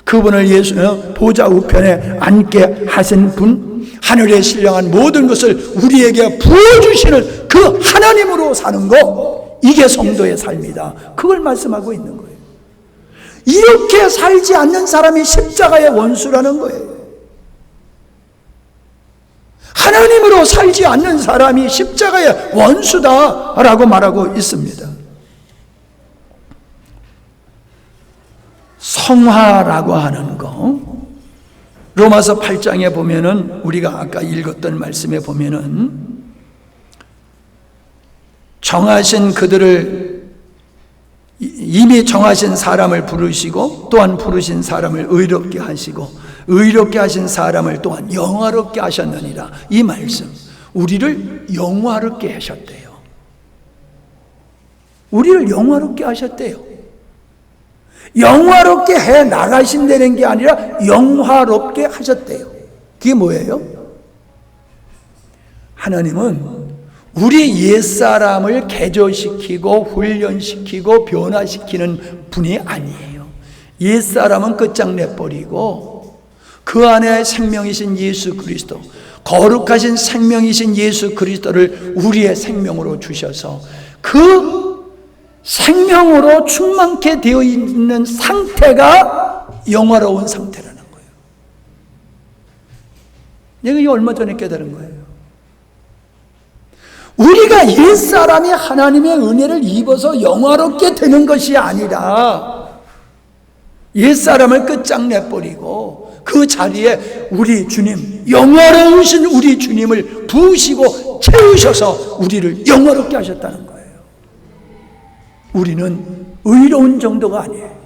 그분을 보좌 우편에 앉게 하신 분, 하늘에 신령한 모든 것을 우리에게 부어주시는 그 하나님으로 사는 거, 이게 성도의 삶이다. 그걸 말씀하고 있는 거예요. 이렇게 살지 않는 사람이 십자가의 원수라는 거예요. 하나님으로 살지 않는 사람이 십자가의 원수다라고 말하고 있습니다. 성화라고 하는 거, 로마서 8장에 보면은, 우리가 아까 읽었던 말씀에 보면은, 정하신 그들을, 이미 정하신 사람을 부르시고 또한 부르신 사람을 의롭게 하시고 의롭게 하신 사람을 또한 영화롭게 하셨느니라. 이 말씀, 우리를 영화롭게 하셨대요. 우리를 영화롭게 하셨대요. 영화롭게 해 나가신다는 게 아니라 영화롭게 하셨대요. 그게 뭐예요? 하나님은 우리 옛사람을 개조시키고 훈련시키고 변화시키는 분이 아니에요. 옛사람은 끝장내버리고 그 안에 생명이신 예수 그리스도, 거룩하신 생명이신 예수 그리스도를 우리의 생명으로 주셔서 그 생명으로 충만케 되어 있는 상태가 영화로운 상태라는 거예요. 내가 이거 얼마 전에 깨달은 거예요. 우리가 옛사람이 하나님의 은혜를 입어서 영화롭게 되는 것이 아니라 옛사람을 끝장내버리고 그 자리에 우리 주님, 영화로우신 우리 주님을 부으시고 채우셔서 우리를 영화롭게 하셨다는 거예요. 우리는 의로운 정도가 아니에요.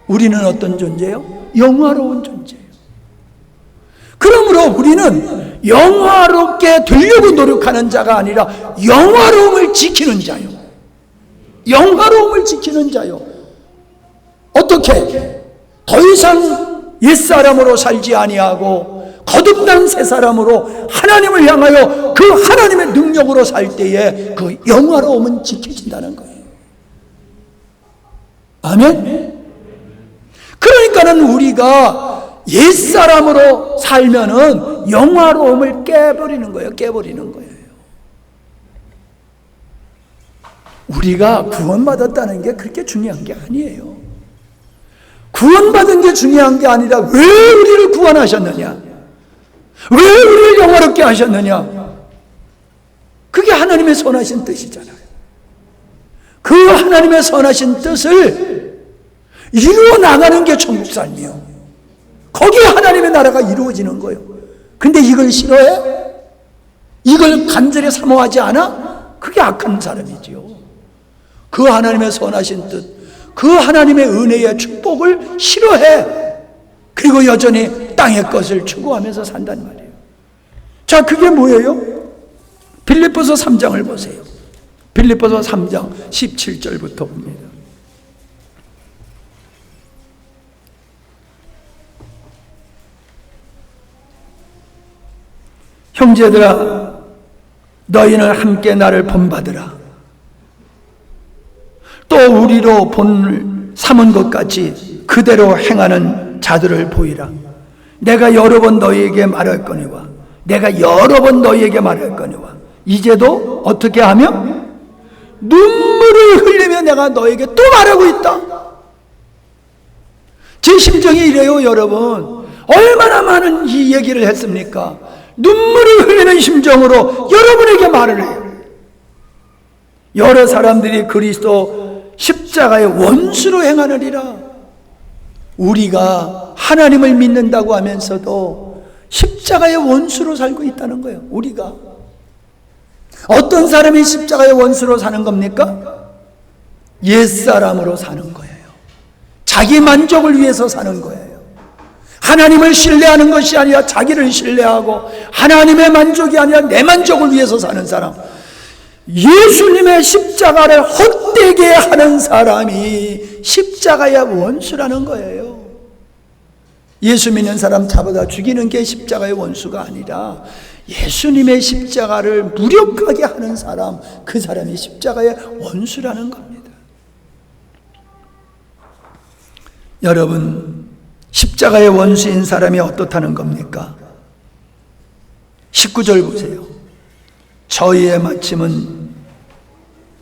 우리는 어떤 존재예요? 영화로운 존재예요. 그러므로 우리는 영화롭게 되려고 노력하는 자가 아니라 영화로움을 지키는 자요. 영화로움을 지키는 자요. 어떻게? 더 이상 옛사람으로 살지 아니하고 거듭난 새 사람으로 하나님을 향하여 그 하나님의 능력으로 살 때에 그 영화로움은 지켜진다는 거예요. 아멘? 그러니까는 우리가 옛사람으로 살면은 영화로움을 깨버리는 거예요. 깨버리는 거예요. 우리가 구원받았다는 게 그렇게 중요한 게 아니에요. 구원받은 게 중요한 게 아니라 왜 우리를 구원하셨느냐? 왜 우리를 영화롭게 하셨느냐? 그게 하나님의 선하신 뜻이잖아요. 그 하나님의 선하신 뜻을 이루어 나가는 게 천국 삶이에요. 거기에 하나님의 나라가 이루어지는 거예요. 근데 이걸 싫어해? 이걸 간절히 사모하지 않아? 그게 악한 사람이지요. 그 하나님의 선하신 뜻, 그 하나님의 은혜의 축복을 싫어해. 그리고 여전히 땅의 것을 추구하면서 산단 말이에요. 자, 그게 뭐예요? 빌립보서 3장을 보세요. 빌립보서 3장 17절부터 봅니다. 형제들아, 너희는 함께 나를 본받으라. 또 우리로 본 삼은 것 같이 그대로 행하는 자들을 보이라. 내가 여러 번 너희에게 말할거니와 내가 여러 번 너희에게 말할거니와 이제도 어떻게 하며 눈물을 흘리며 내가 너에게 또 말하고 있다. 제 심정이 이래요, 여러분. 얼마나 많은 이 얘기를 했습니까? 눈물을 흘리는 심정으로 여러분에게 말을 해요. 여러 사람들이 그리스도 십자가의 원수로 행하느니라. 우리가 하나님을 믿는다고 하면서도 십자가의 원수로 살고 있다는 거예요. 우리가. 어떤 사람이 십자가의 원수로 사는 겁니까? 옛사람으로 사는 거예요. 자기 만족을 위해서 사는 거예요. 하나님을 신뢰하는 것이 아니라 자기를 신뢰하고 하나님의 만족이 아니라 내 만족을 위해서 사는 사람, 예수님의 십자가를 헛되게 하는 사람이 십자가의 원수라는 거예요. 예수 믿는 사람 잡아다 죽이는 게 십자가의 원수가 아니라 예수님의 십자가를 무력하게 하는 사람, 그 사람이 십자가의 원수라는 겁니다. 여러분, 십자가의 원수인 사람이 어떻다는 겁니까? 19절 보세요. 저희의 마침은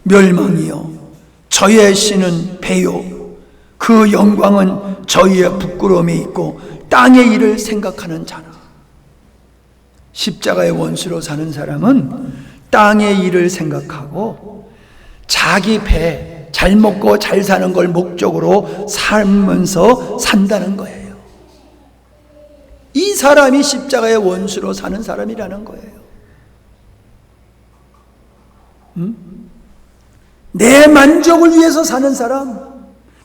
멸망이요 저희의 신은 배요 그 영광은 저희의 부끄러움이 있고 땅의 일을 생각하는 자라. 십자가의 원수로 사는 사람은 땅의 일을 생각하고 자기 배 잘 먹고 잘 사는 걸 목적으로 살면서 산다는 거예요. 이 사람이 십자가의 원수로 사는 사람이라는 거예요. 내 만족을 위해서 사는 사람,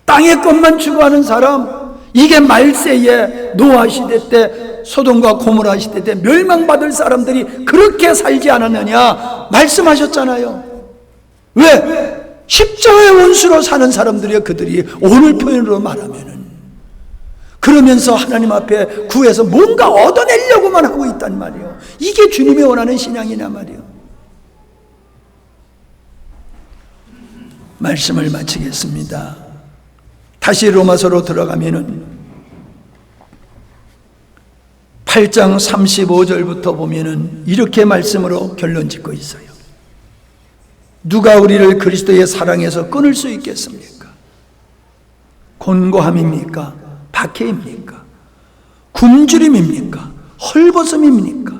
땅의 것만 추구하는 사람, 이게 말세에 노아 시대 때, 소돔과 고모라 시대 때 멸망받을 사람들이 그렇게 살지 않았느냐 말씀하셨잖아요. 왜? 십자가의 원수로 사는 사람들이요, 그들이 오늘 표현으로 말하면은 그러면서 하나님 앞에 구해서 뭔가 얻어내려고만 하고 있단 말이에요. 이게 주님이 원하는 신앙이냐 말이에요. 말씀을 마치겠습니다. 다시 로마서로 들어가면은 8장 35절부터 보면은 이렇게 말씀으로 결론 짓고 있어요. 누가 우리를 그리스도의 사랑에서 끊을 수 있겠습니까? 곤고함입니까? 박해입니까? 굶주림입니까? 헐벗음입니까?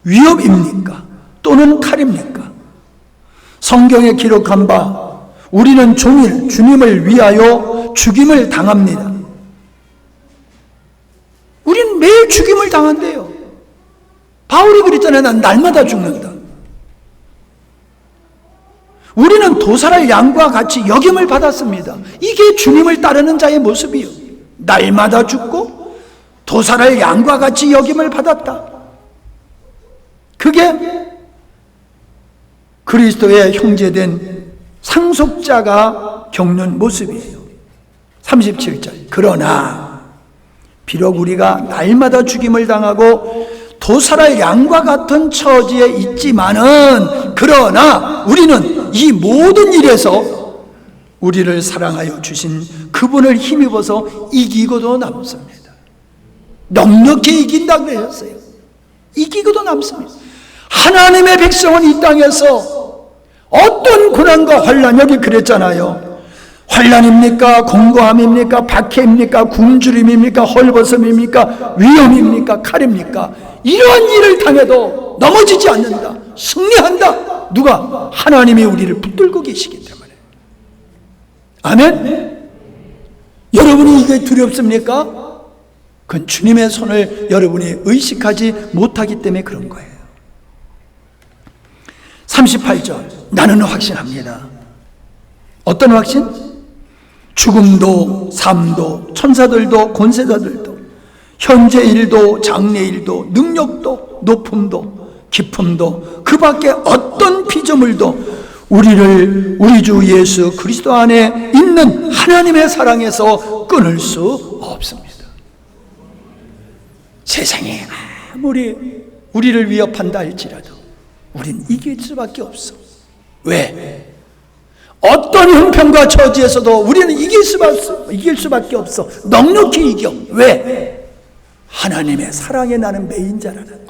위협입니까? 또는 칼입니까? 성경에 기록한 바 우리는 종일 주님을 위하여 죽임을 당합니다. 우리는 매일 죽임을 당한대요. 바울이 그랬잖아요. 난 날마다 죽는다. 우리는 도살할 양과 같이 역임을 받았습니다. 이게 주님을 따르는 자의 모습이요. 날마다 죽고 도살할 양과 같이 역임을 받았다. 그게 그리스도의 형제된 상속자가 겪는 모습이에요. 37절. 그러나 비록 우리가 날마다 죽임을 당하고 도살할 양과 같은 처지에 있지만은, 그러나 우리는 이 모든 일에서 우리를 사랑하여 주신 그분을 힘입어서 이기고도 남습니다. 넉넉히 이긴다 그러셨어요. 이기고도 남습니다. 하나님의 백성은 이 땅에서 어떤 고난과 환난, 여기 그랬잖아요. 환난입니까? 공고함입니까? 박해입니까? 굶주림입니까? 헐벗음입니까? 위험입니까? 칼입니까? 이러한 일을 당해도 넘어지지 않는다. 승리한다. 누가? 하나님이 우리를 붙들고 계시기 때문에. 아멘? 여러분이 이게 두렵습니까? 그건 주님의 손을 여러분이 의식하지 못하기 때문에 그런 거예요. 38절. 나는 확신합니다. 어떤 확신? 죽음도 삶도 천사들도 권세자들도 현재 일도 장래 일도 능력도 높음도 깊음도 그 밖에 어떤 피조물도 우리를 우리 주 예수 그리스도 안에 있는 하나님의 사랑에서 끊을 수 없습니다. 세상이 아무리 우리를 위협한다 할지라도 우린 이길 수밖에 없어. 왜? 어떤 형편과 처지에서도 우리는 이길 수밖에 없어. 넉넉히 이겨. 왜? 하나님의 사랑에 나는 매인자라는 거예요.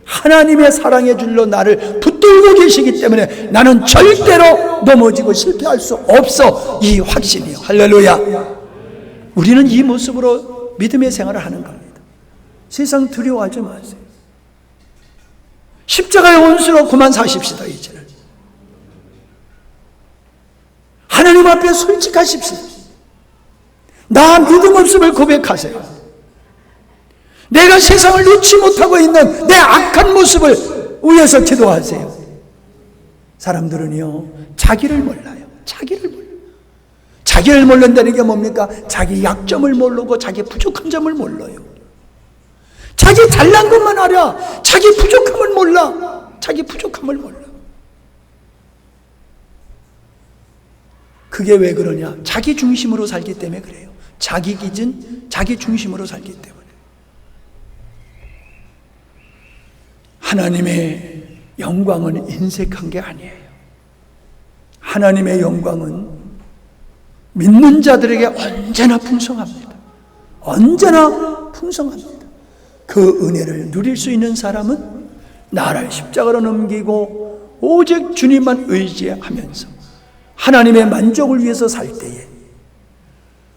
하나님의 사랑의 줄로 나를 붙들고 계시기 때문에 나는 절대로 넘어지고 실패할 수 없어. 이 확신이요. 할렐루야. 우리는 이 모습으로 믿음의 생활을 하는 겁니다. 세상 두려워하지 마세요. 십자가의 원수로 그만 사십시다. 이제는 하나님 앞에 솔직하십시오. 나 믿음 없음을 고백하세요. 내가 세상을 놓지 못하고 있는 내 악한 모습을 위해서 기도하세요. 사람들은요, 자기를 몰라요. 자기를 모른다는 게 뭡니까? 자기 약점을 모르고 자기 부족한 점을 몰라요. 자기 잘난 것만 알아. 자기 부족함을 몰라. 그게 왜 그러냐? 자기 중심으로 살기 때문에 그래요. 자기 기준, 자기 중심으로 살기 때문에. 하나님의 영광은 인색한 게 아니에요. 하나님의 영광은 믿는 자들에게 언제나 풍성합니다. 그 은혜를 누릴 수 있는 사람은 나를 십자가로 넘기고 오직 주님만 의지하면서 하나님의 만족을 위해서 살 때에,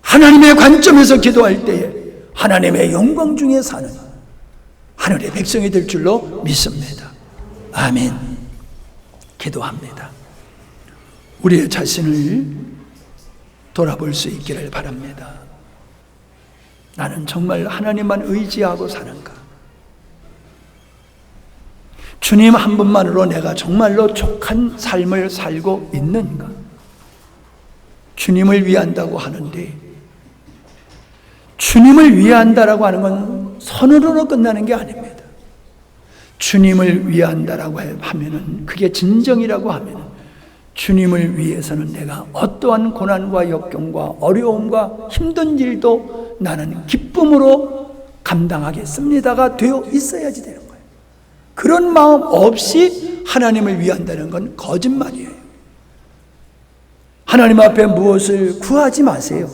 하나님의 관점에서 기도할 때에 하나님의 영광 중에 사는 하늘의 백성이 될 줄로 믿습니다. 아멘. 기도합니다. 우리의 자신을 돌아볼 수 있기를 바랍니다. 나는 정말 하나님만 의지하고 사는가? 주님 한 분만으로 내가 정말로 족한 삶을 살고 있는가? 주님을 위한다고 하는데, 주님을 위한다라고 하는 건 선언으로 끝나는 게 아닙니다. 주님을 위한다라고 하면은, 그게 진정이라고 하면은, 주님을 위해서는 내가 어떠한 고난과 역경과 어려움과 힘든 일도 나는 기쁨으로 감당하겠습니다가 되어 있어야지 되는 거예요. 그런 마음 없이 하나님을 위한다는 건 거짓말이에요. 하나님 앞에 무엇을 구하지 마세요.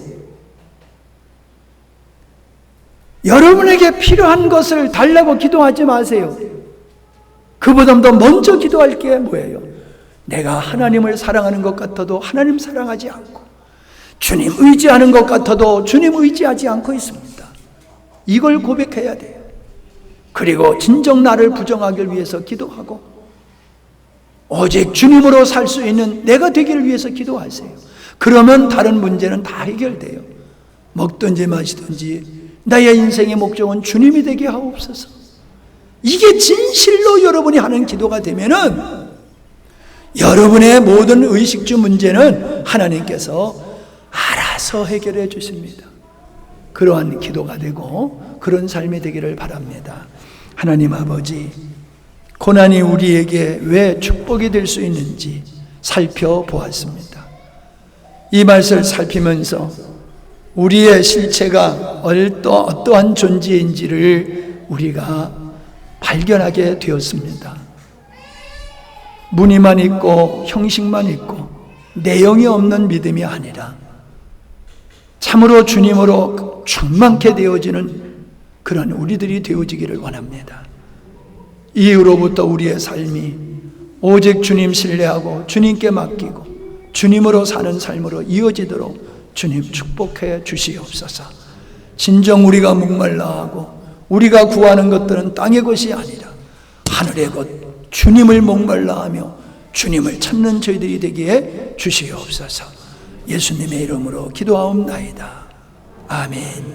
여러분에게 필요한 것을 달라고 기도하지 마세요. 그보다 더 먼저 기도할 게 뭐예요? 내가 하나님을 사랑하는 것 같아도 하나님 사랑하지 않고, 주님 의지하는 것 같아도 주님 의지하지 않고 있습니다. 이걸 고백해야 돼요. 그리고 진정 나를 부정하기 위해서 기도하고, 오직 주님으로 살 수 있는 내가 되기를 위해서 기도하세요. 그러면 다른 문제는 다 해결돼요. 먹든지 마시든지 나의 인생의 목적은 주님이 되게 하옵소서. 이게 진실로 여러분이 하는 기도가 되면은 여러분의 모든 의식주 문제는 하나님께서 알아서 해결해 주십니다. 그러한 기도가 되고 그런 삶이 되기를 바랍니다. 하나님 아버지, 고난이 우리에게 왜 축복이 될 수 있는지 살펴보았습니다. 이 말씀을 살피면서 우리의 실체가 어떠한 존재인지를 우리가 발견하게 되었습니다. 무늬만 있고 형식만 있고 내용이 없는 믿음이 아니라 참으로 주님으로 충만케 되어지는 그런 우리들이 되어지기를 원합니다. 이후로부터 우리의 삶이 오직 주님 신뢰하고 주님께 맡기고 주님으로 사는 삶으로 이어지도록 주님 축복해 주시옵소서. 진정 우리가 목말라하고 우리가 구하는 것들은 땅의 것이 아니라 하늘의 것, 주님을 목말라하며 주님을 찾는 저희들이 되기에 주시옵소서. 예수님의 이름으로 기도하옵나이다. 아멘.